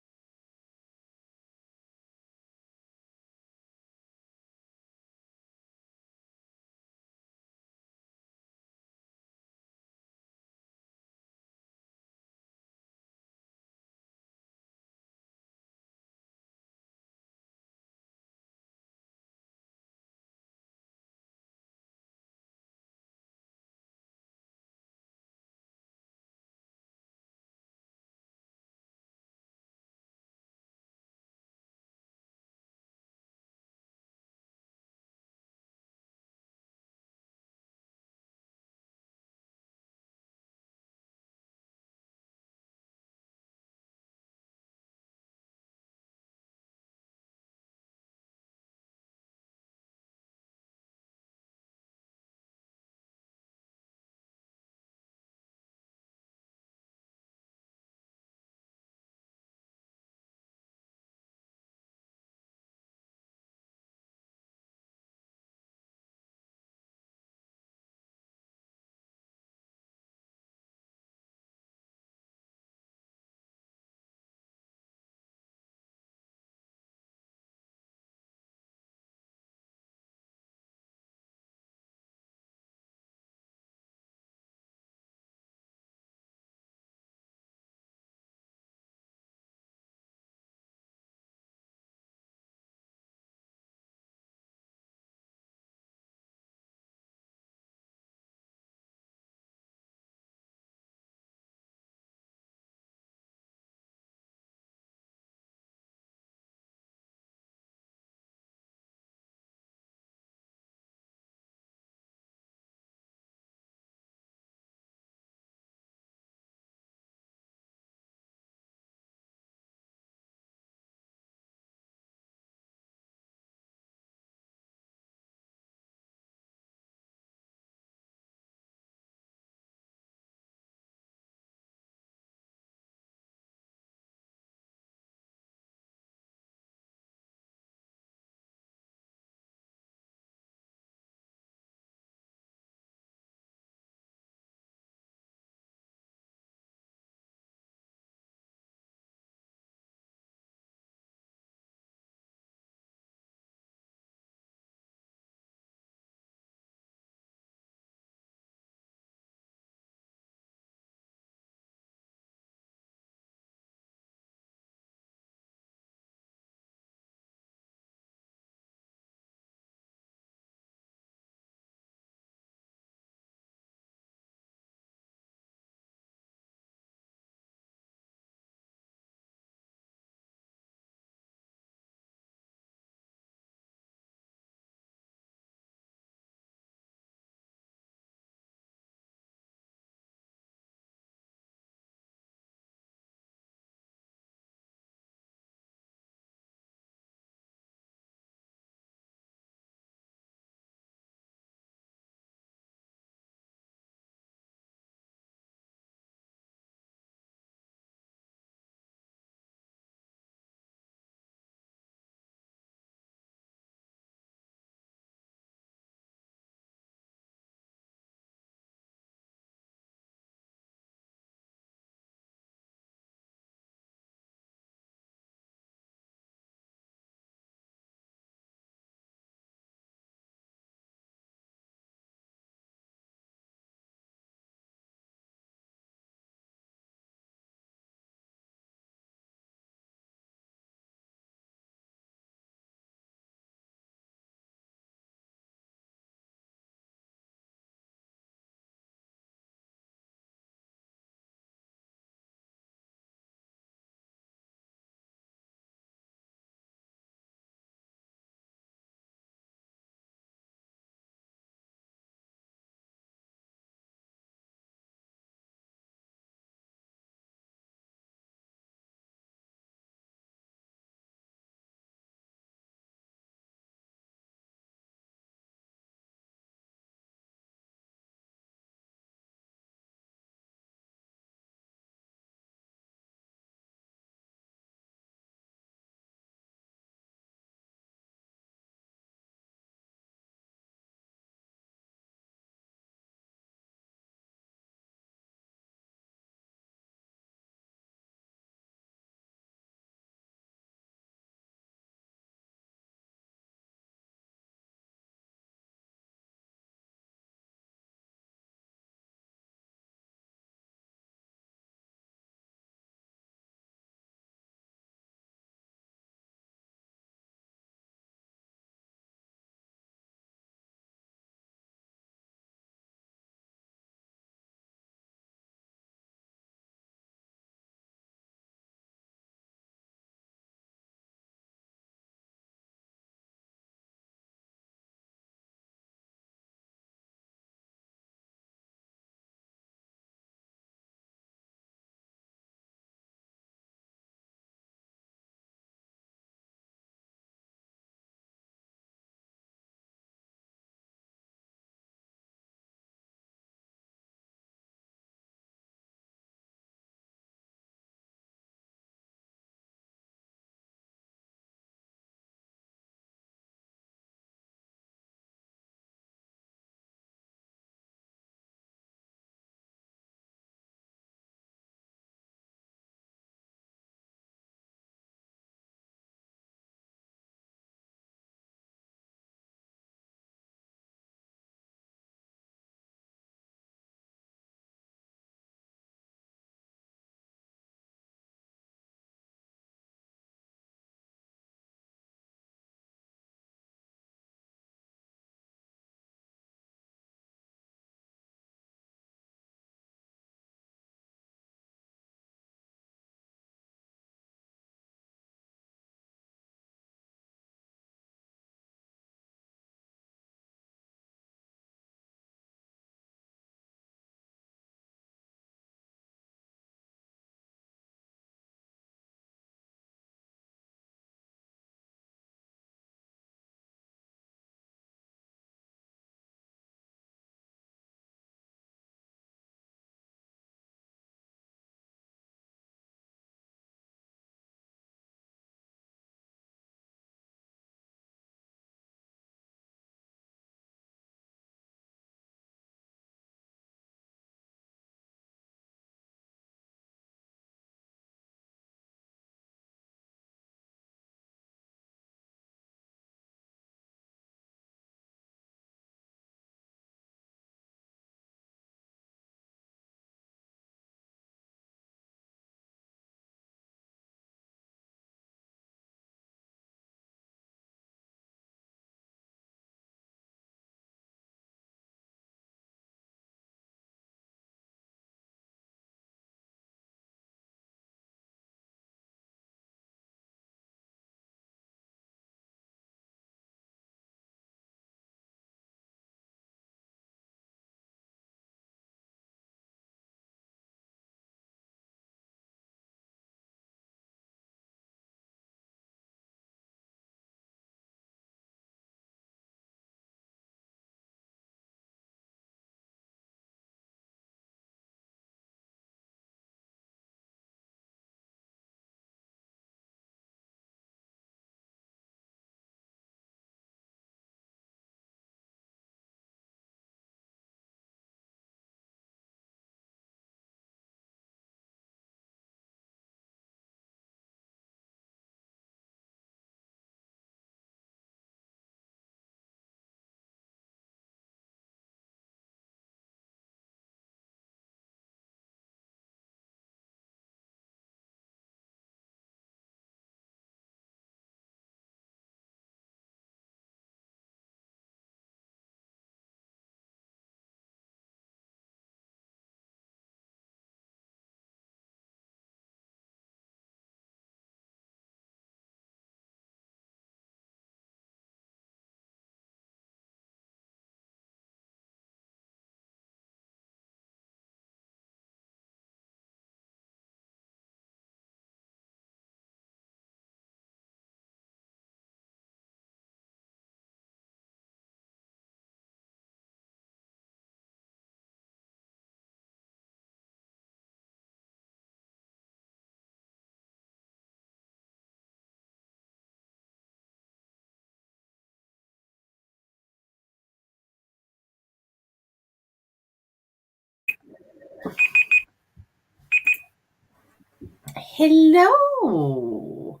Hello.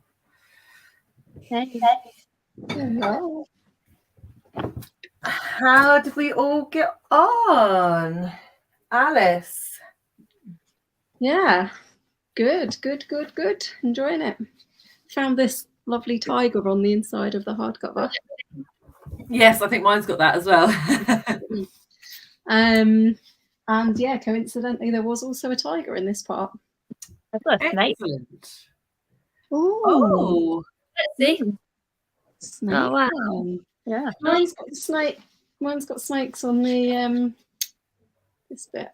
Hey. Hello. How did we all get on? Alice. Yeah, good. Enjoying it. Found this lovely tiger on the inside of the hardcover. Yes, I think mine's got that as well. And yeah, coincidentally, there was also a tiger in this part. I've got a snake. Excellent. Ooh, Oh, Let's see. snake. Oh, wow. one. Yeah. Mine's got the snake. Mine's got snakes on the this bit.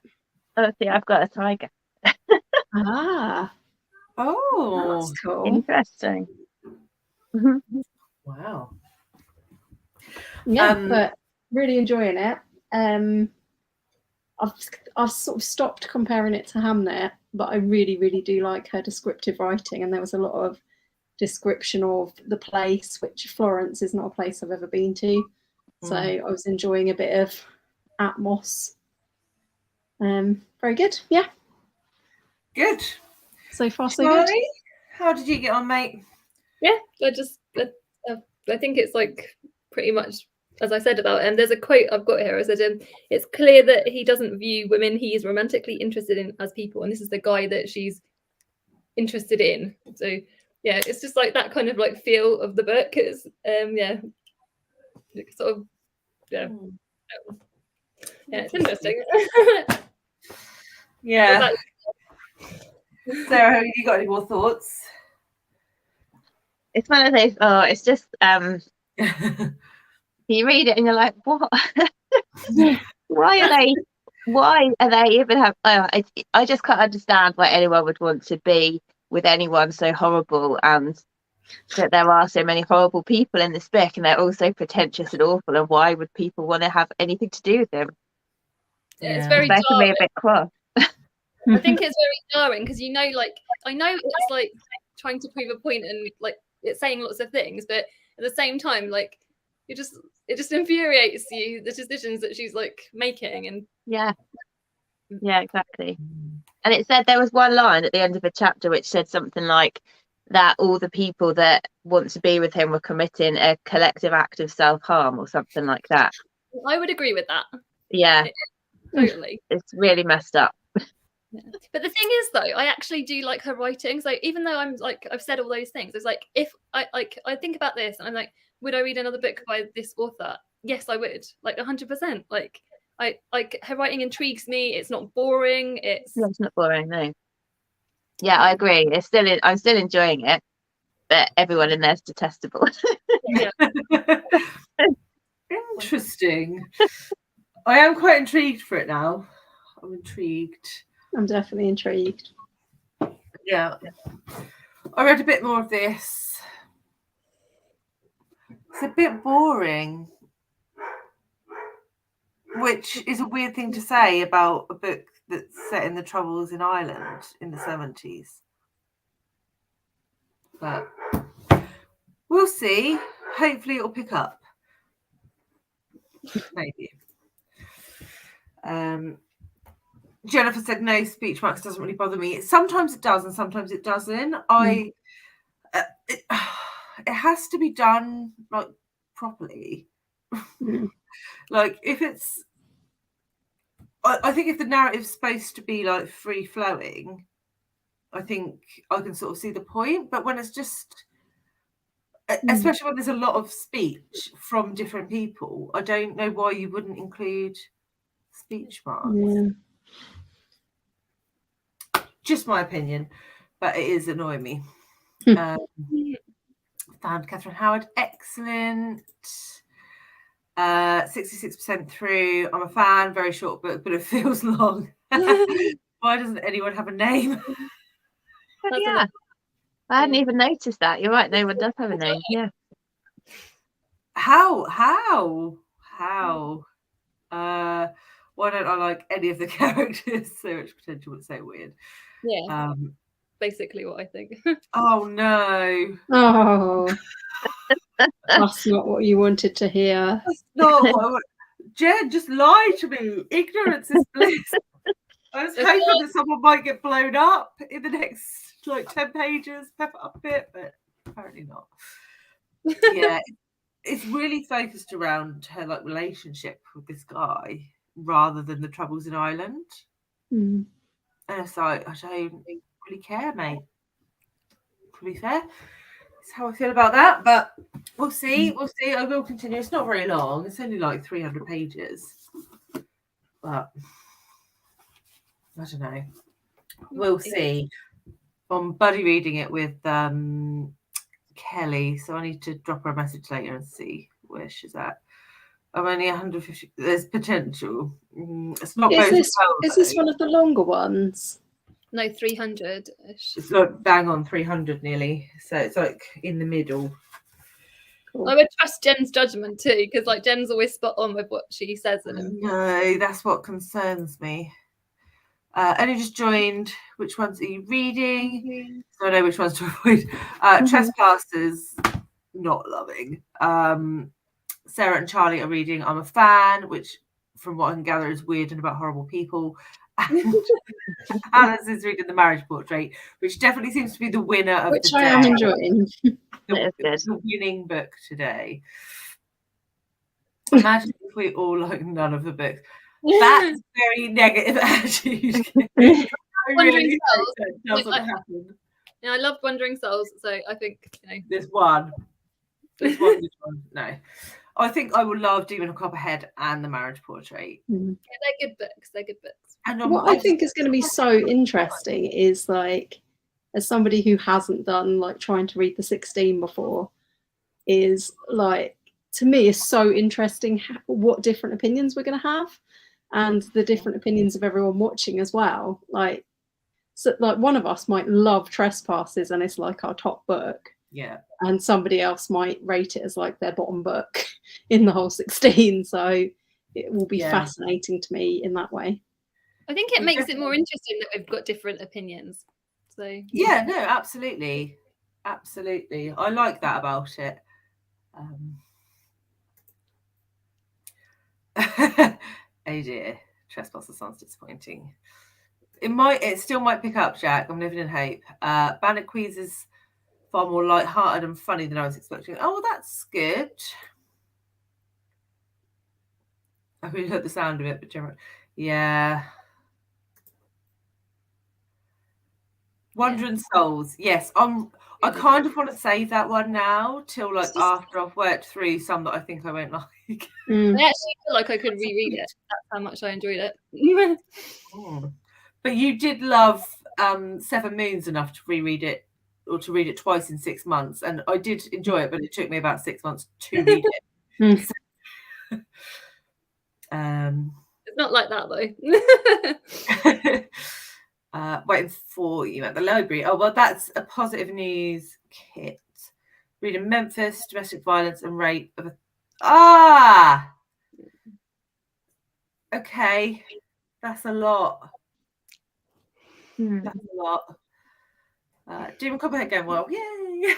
Oh, see, I've got a tiger. Ah, oh, that's cool. Interesting. wow. Yeah, but really enjoying it. I've sort of stopped comparing it to Hamnet, but I really do like her descriptive writing, and there was a lot of description of the place, which Florence is not a place I've ever been to, so I was enjoying a bit of atmos. Very good. Yeah, Good. so far so good. Charlie, how did you get on, mate? Yeah, I think it's like pretty much as I said about him. There's a quote I've got here. I said, "It's clear that he doesn't view women he is romantically interested in as people, and this is the guy that she's interested in." So yeah, it's just like that kind of like feel of the book. It's yeah, sort of yeah, it's interesting. Yeah. What Sarah, have you got any more thoughts? It's one of those, it's just, you read it and you're like, what? why are they even have, I just can't understand why anyone would want to be with anyone so horrible, and that there are so many horrible people in this book, and they're all so pretentious and awful, and why would people want to have anything to do with them? It's very It's making me jarring. a bit cross. I think it's very jarring because like I know it's like trying to prove a point and like it's saying lots of things, but at the same time, like it just infuriates you, the decisions that she's like making. And Yeah, exactly. And it said there was one line at the end of a chapter which said something like that all the people that want to be with him were committing a collective act of self-harm or something like that. I would agree with that. Yeah, totally. It's really messed up. Yeah. But the thing is, though, I actually do like her writing. So even though I'm like I've said all those things, it's like if I think about this and I'm like, would I read another book by this author? Yes, I would. Like 100%. Like I like her writing intrigues me. It's not boring. It's not boring, no. Yeah, I agree. I'm still enjoying it, but everyone in there's detestable. yeah. Interesting. I am quite intrigued for it now. I'm intrigued. I'm definitely intrigued. Yeah. I read a bit more of this. It's a bit boring, which is a weird thing to say about a book that's set in the Troubles in Ireland in the 70s. But we'll see. Hopefully it'll pick up. Maybe. Jennifer said no, speech marks doesn't really bother me. Sometimes it does and sometimes it doesn't. It has to be done like properly. Like if it's I think if the narrative's supposed to be like free flowing, I think I can sort of see the point. But when it's just especially when there's a lot of speech from different people, I don't know why you wouldn't include speech marks. Yeah. Just my opinion, but it is annoying me. Found Catherine Howard excellent. 66% through. I'm a fan. Very short book, but it feels long. Why doesn't anyone have a name? Yeah, I hadn't even noticed that. You're right. No one does have a name. Yeah. How? Why don't I like any of the characters? So much potential. It's so weird. Yeah. Basically what I think. Oh no. Oh. That's not what you wanted to hear. That's not what I want. Jen, just lie to me. Ignorance is bliss. I was hoping that someone might get blown up in the next like 10 pages, pep it up a bit, but apparently not. Yeah, it's really focused around her like relationship with this guy rather than the troubles in Ireland. Mm. And it's like, I don't really care, mate. To be fair, that's how I feel about that. But we'll see. We'll see. I will continue. It's not very long. It's only like 300 pages. But I don't know. We'll see. I'm buddy reading it with Kelly, so I need to drop her a message later and see where she's at. I'm only 150. There's potential. It's not Is going this well, is this though. one of the longer ones? No, 300-ish. It's like bang on 300 nearly. So it's like in the middle. Cool. I would trust Jen's judgment too, because like Jen's always spot on with what she says in it. No, that's what concerns me. Only just joined. Which ones are you reading? So I know which ones to avoid. Trespassers, not loving. Sarah and Charlie are reading I'm a Fan, which from what I can gather is weird and about horrible people. And Alice is reading The Marriage Portrait, which definitely seems to be the winner of Which the I day. am enjoying. The winning book today. Imagine if we all like none of the books. That's very negative attitude. I really hope that doesn't happen. Yeah, I loved Wandering Souls, so I think This one. No. I think I will love Demon of Copperhead and The Marriage Portrait. yeah, they're good books. They're good books. And What I think is going to be so interesting is like, as somebody who hasn't done like trying to read the 16 before, is like, to me is so interesting what different opinions we're going to have, and the different opinions of everyone watching as well. Like, so like one of us might love Trespassers and it's like our top book. Yeah. And somebody else might rate it as like their bottom book in the whole 16. So it will be fascinating to me in that way. I think it makes it more interesting that we've got different opinions. So yeah, no, absolutely. Absolutely. I like that about it. Oh dear. Trespasser sounds disappointing. It still might pick up, Jack. I'm living in hope. Bandit Queens is far more light-hearted and funny than I was expecting. Oh, well, that's good. I really heard the sound of it, but generally, yeah. Wandering Souls, yes. I kind of want to save that one now till like after I've worked through some that I think I won't like. I actually feel like I could reread it. That's how much I enjoyed it. But you did love Seven Moons enough to reread it, or to read it twice in 6 months, and I did enjoy it, but it took me about 6 months to read it. It's not like that though. Waiting for you at the library. Oh, well, that's a positive news kit. Reading Memphis, domestic violence and rape. Okay. That's a lot. That's a lot. Demon Copperhead going well. Yay!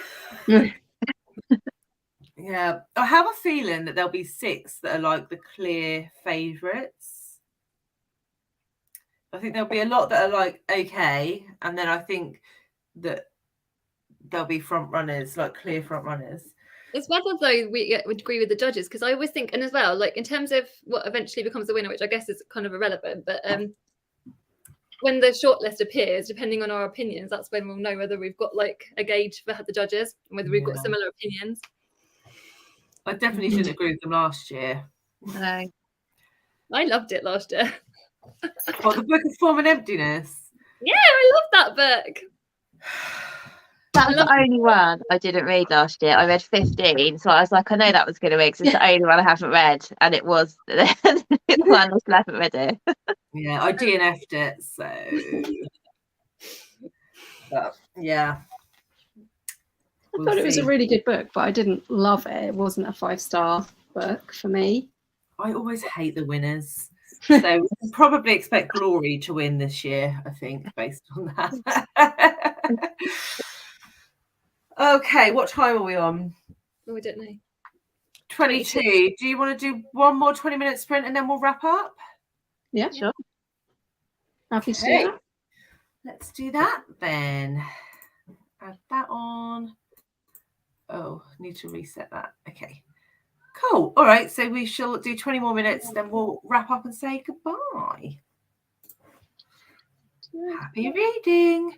Yeah. I have a feeling that there'll be 6 that are like the clear favourites. I think there'll be a lot that are like okay, and then I think that there'll be front runners, like clear front runners. It's whether though we would agree with the judges, because I always think, and as well, like in terms of what eventually becomes the winner, which I guess is kind of irrelevant, but when the shortlist appears, depending on our opinions, that's when we'll know whether we've got like a gauge for the judges and whether we've got similar opinions. I definitely shouldn't agree with them last year. No. I loved it last year. Well, the Book of Form and Emptiness. Yeah, I love that book. That was the only one I didn't read last year. I read 15, so I was like, I know that was going to win because it's the only one I haven't read, and it was the one I still haven't read it. Yeah, I DNF'd it, so. But yeah. I thought it was a really good book, but I didn't love it. It wasn't a 5-star book for me. I always hate the winners. So we can probably expect Glory to win this year, I think, based on that. Okay, what time are we on? Oh, I don't know. 22. Do you want to do one more 20-minute sprint and then we'll wrap up? Yeah, sure. Happy to do that. Let's do that then. add that on. Oh, need to reset that. Okay, cool. All right, so we shall do 20 more minutes, then we'll wrap up and say goodbye. Happy reading.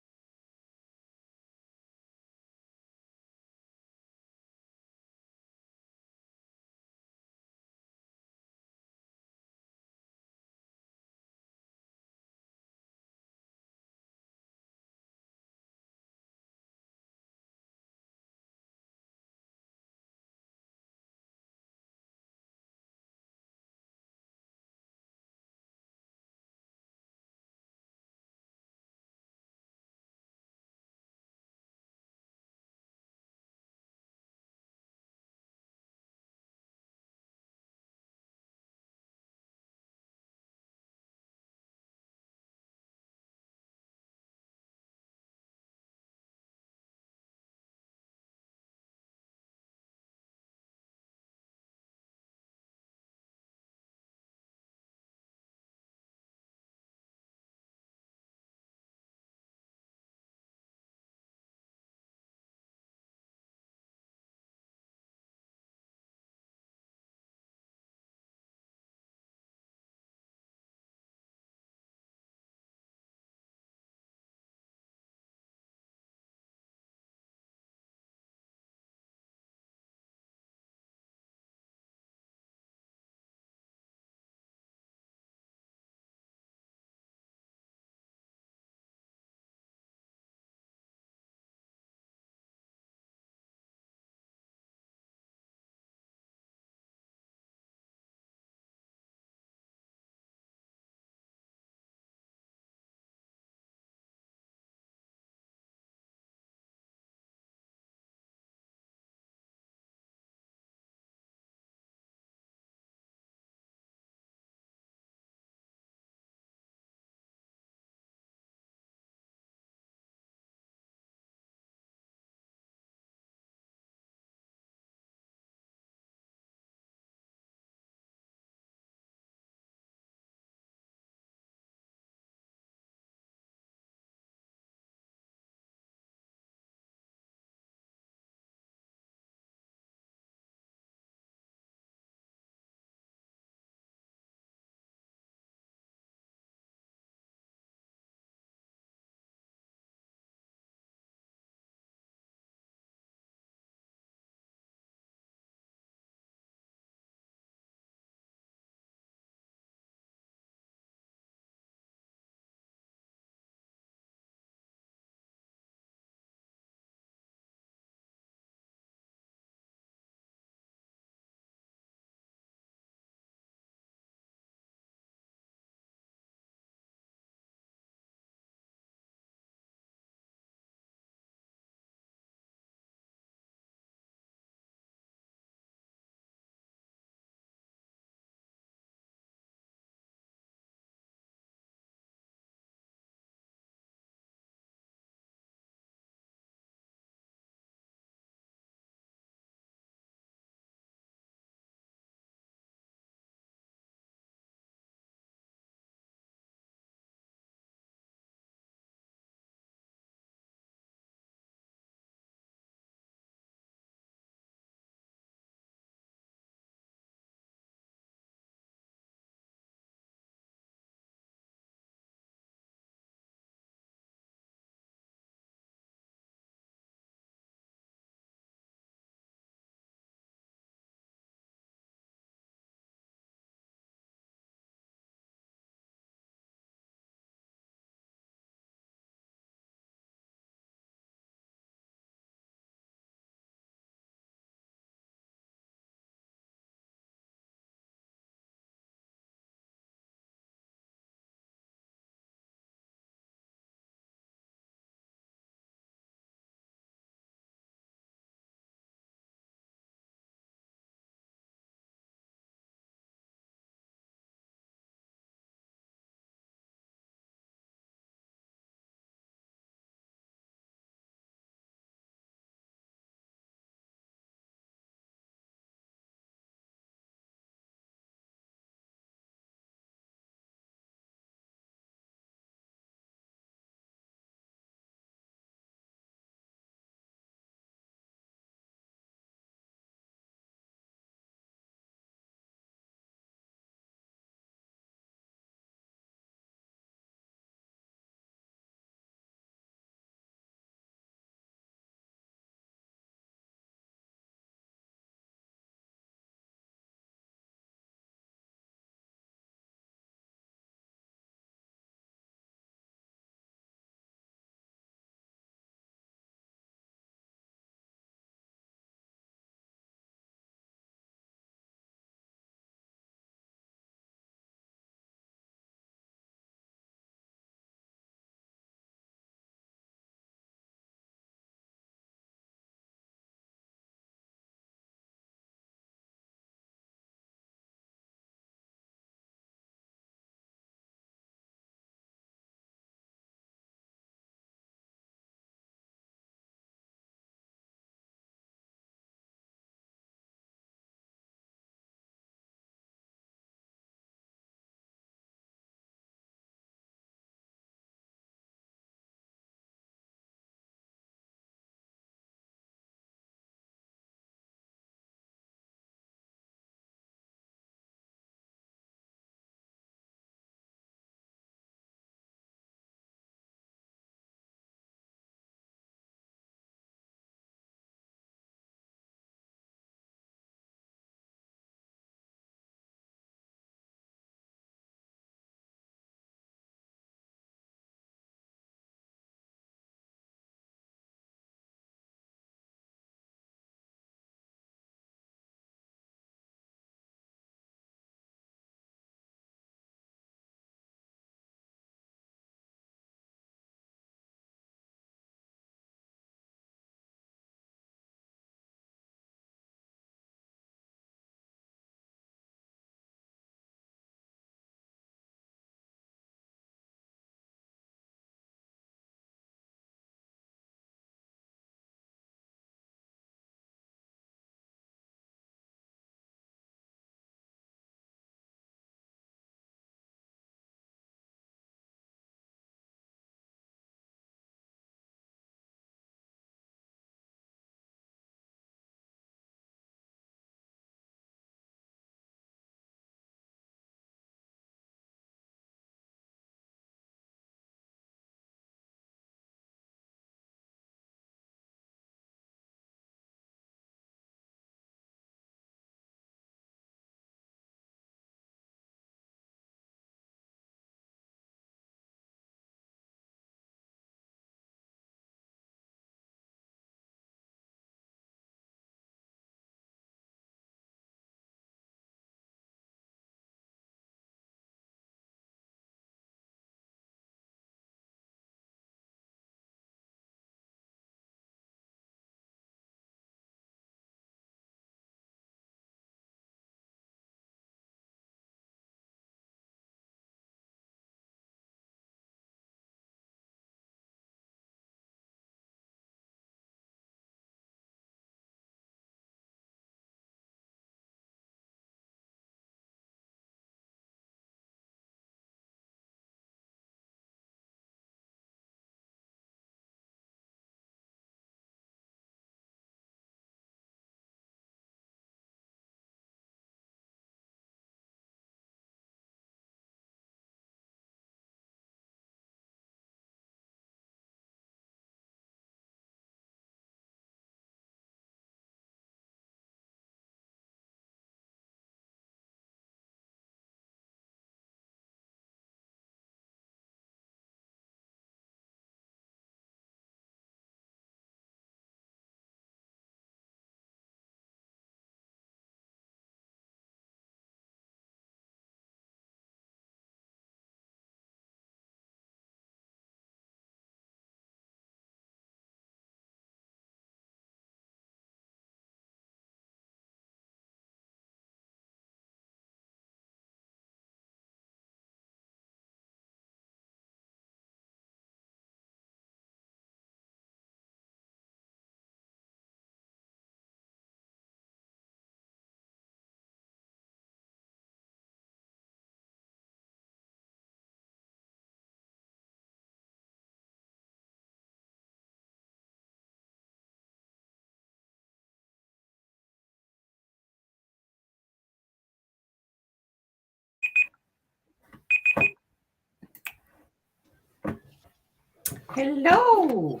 Hello.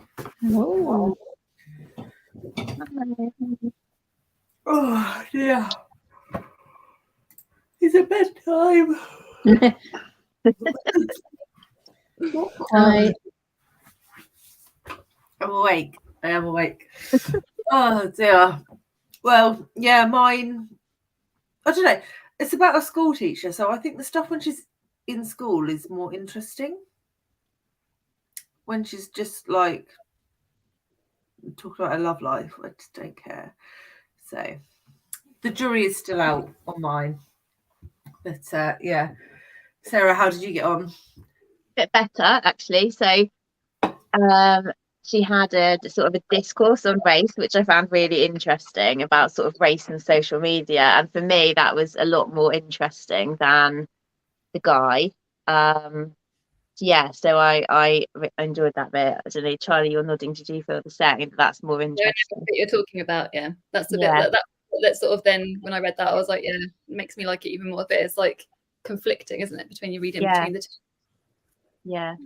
Oh, Oh dear. It's a bedtime. not quite. I'm awake. I am awake. Oh dear. Well, yeah, mine. I don't know. It's about a school teacher, so I think the stuff when she's in school is more interesting. When she's just like talking about her love life, I just don't care. So the jury is still out on mine. But yeah. Sarah, how did you get on? Bit better actually. So she had a sort of a discourse on race, which I found really interesting, about sort of race and social media. And for me, that was a lot more interesting than the guy. Yeah, so I enjoyed that bit. I don't know, Charlie, you're nodding. Did you feel the same? That's more Yeah, I know interesting. what you're talking about. Yeah, that's the Yeah. bit that sort of then when I read that, I was like, yeah, it makes me like it even more. If it's like conflicting, isn't it, between you reading Yeah. between the two? Yeah,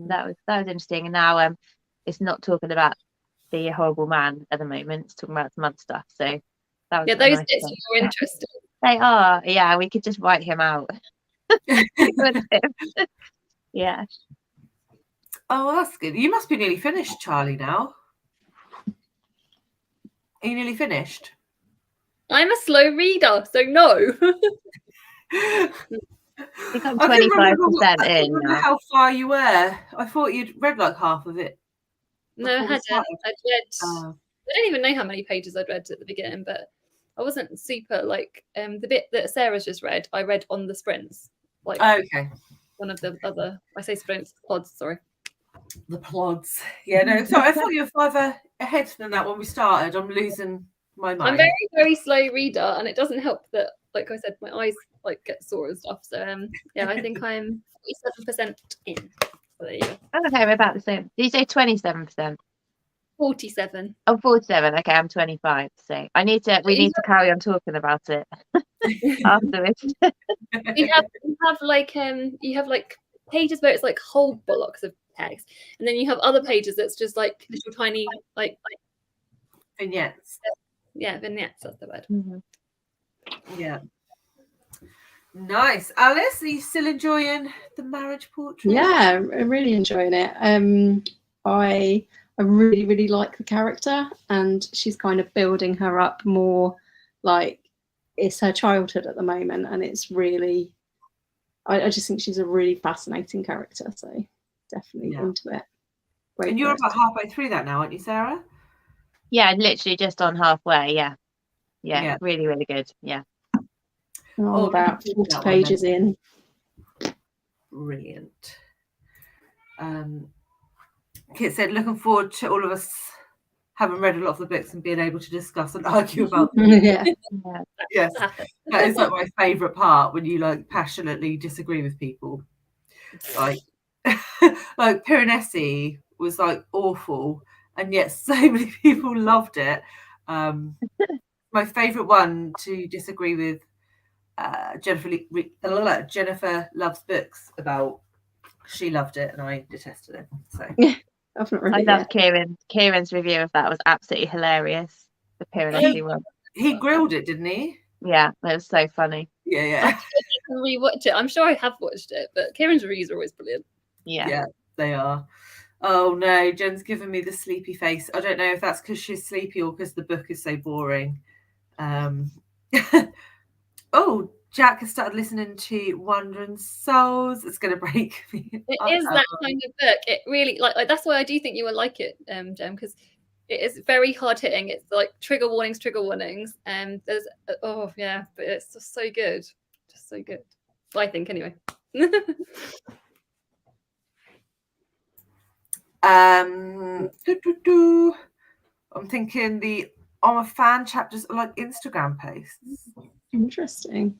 that was interesting. And now it's not talking about the horrible man at the moment. It's talking about some other stuff. So that was Yeah, a those nice bits thing. are more interesting. They are. Yeah, we could just write him out. Yeah. Oh, that's good. You must be nearly finished, Charlie, now. Are you nearly finished? I'm a slow reader, so no. I think I'm I couldn't 25% remember in now. how far you were. I thought you'd read like half of it. No, I before we hadn't. started. I'd read. I don't even know how many pages I'd read at the beginning, but I wasn't super like the bit that Sarah's just read. I read on the sprints, like Okay. one of the other. I say sprints, pods. Sorry. The plods. Yeah, no. Sorry, I thought you were further ahead than that when we started. I'm losing my mind. I'm very, very slow reader, and it doesn't help that, like I said, my eyes like get sore and stuff. So yeah, I think I'm 47% in. So there you go. Okay, we're about the same. Did you say 27%? 47. Oh, 47. Okay, I'm 25. So we need to carry on talking about it afterwards. you have like pages where it's like whole blocks of text, and then you have other pages that's just like little tiny like vignettes. Yeah, vignettes, that's the word. Yeah. Nice. Alice, are you still enjoying the marriage portrait? Yeah, I'm really enjoying it. I really, really like the character, and she's kind of building her up more like it's her childhood at the moment, and it's really, I just think she's a really fascinating character, so definitely into it. Great. And you're about halfway through that now, aren't you, Sarah? Yeah, literally just on halfway. Yeah, really, really good. Yeah. Oh, about 40 pages in. Brilliant. Kit said, looking forward to all of us having read a lot of the books and being able to discuss and argue about them. Yes, that is like my favourite part, when you like passionately disagree with people. Like, like Piranesi was like awful, and yet so many people loved it. My favourite one to disagree with, Jennifer Loves Books about. She loved it and I detested it. So I loved Kieran's review of that. Was absolutely hilarious. The Piranesi one. He grilled it, didn't he? Yeah, it was so funny. Yeah. I can rewatch it. I'm sure I have watched it, but Kieran's reviews are always brilliant. Yeah, they are. Oh no, Jen's given me the sleepy face. I don't know if that's because she's sleepy or because the book is so boring. Oh, Jack has started listening to Wandering Souls. It's going to break me. It is that kind of book. It really like that's why I do think you will like it, Jem, because it is very hard hitting. It's like trigger warnings, and there's but it's just so good, I think anyway. I'm thinking I'm a fan chapters are like Instagram posts. Interesting.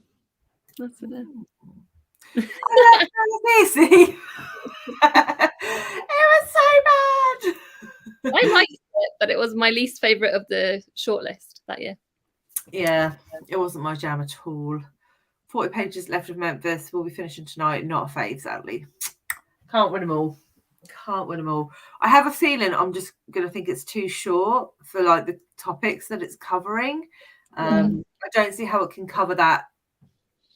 That's it. It was so bad. I liked it, but it was my least favourite of the shortlist that year. Yeah, it wasn't my jam at all. 40 pages left of Memphis. We'll be finishing tonight. Not a fave, sadly. Can't win them all. Can't win them all. I have a feeling I'm just going to think it's too short for like the topics that it's covering. I don't see how it can cover that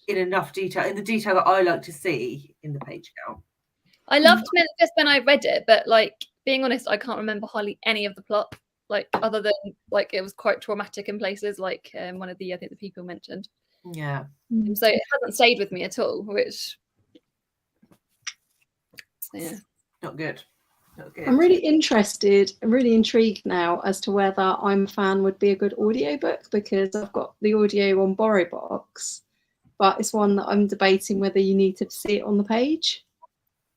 in enough detail, in the detail that I like to see in the page count. I loved Memphis when I read it, but like being honest, I can't remember hardly any of the plot. Like other than like it was quite traumatic in places, like one of the I think the people mentioned. Yeah. So it hasn't stayed with me at all, which yeah. Not good. Not good. I'm really interested, I'm really intrigued now as to whether I'm a Fan would be a good audiobook, because I've got the audio on BorrowBox, but it's one that I'm debating whether you need to see it on the page.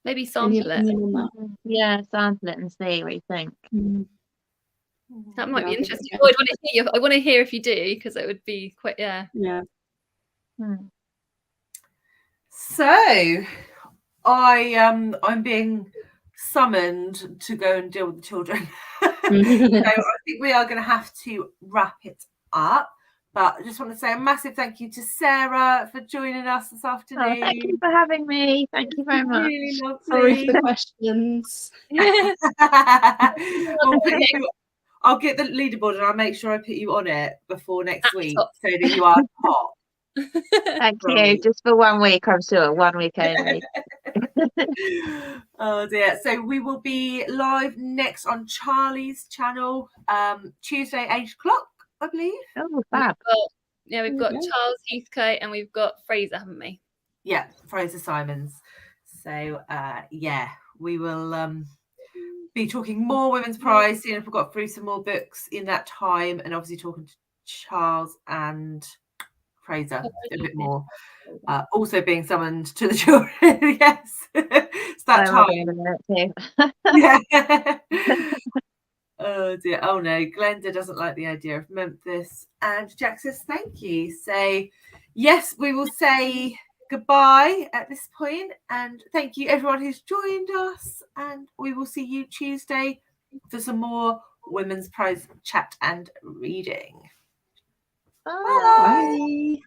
Maybe Any sample it. opinion on that? Yeah, sample it and see what you think. That might be Yeah, I'll give it interesting. a go. I want to hear if you do, because it would be quite Yeah. So I'm being summoned to go and deal with the children. So I think we are going to have to wrap it up. But I just want to say a massive thank you to Sarah for joining us this afternoon. Oh, thank you for having me. Thank you very much. Really lovely. Sorry for the questions. We'll put you, I'll get the leaderboard and I'll make sure I put you on it before next week top. so that you are top. Thank you. Right. Just for 1 week, I'm sure. 1 week only. Oh dear. So we will be live next on Charlie's channel, Tuesday, 8 o'clock, I believe. Oh, fab. We've got Charles Heathcote and we've got Fraser, haven't we? Yeah, Fraser Simons. So yeah, we will be talking more Women's Prize, seeing if we've got through some more books in that time, and obviously talking to Charles and Fraser a bit more. Also being summoned to the children. Yes, it's that I will time. be in it too. Yeah. Oh dear. Oh no, Glenda doesn't like the idea of Memphis. And Jack says thank you. So yes, we will say goodbye at this point. And thank you everyone who's joined us. And we will see you Tuesday for some more Women's Prize chat and reading. Bye. Bye.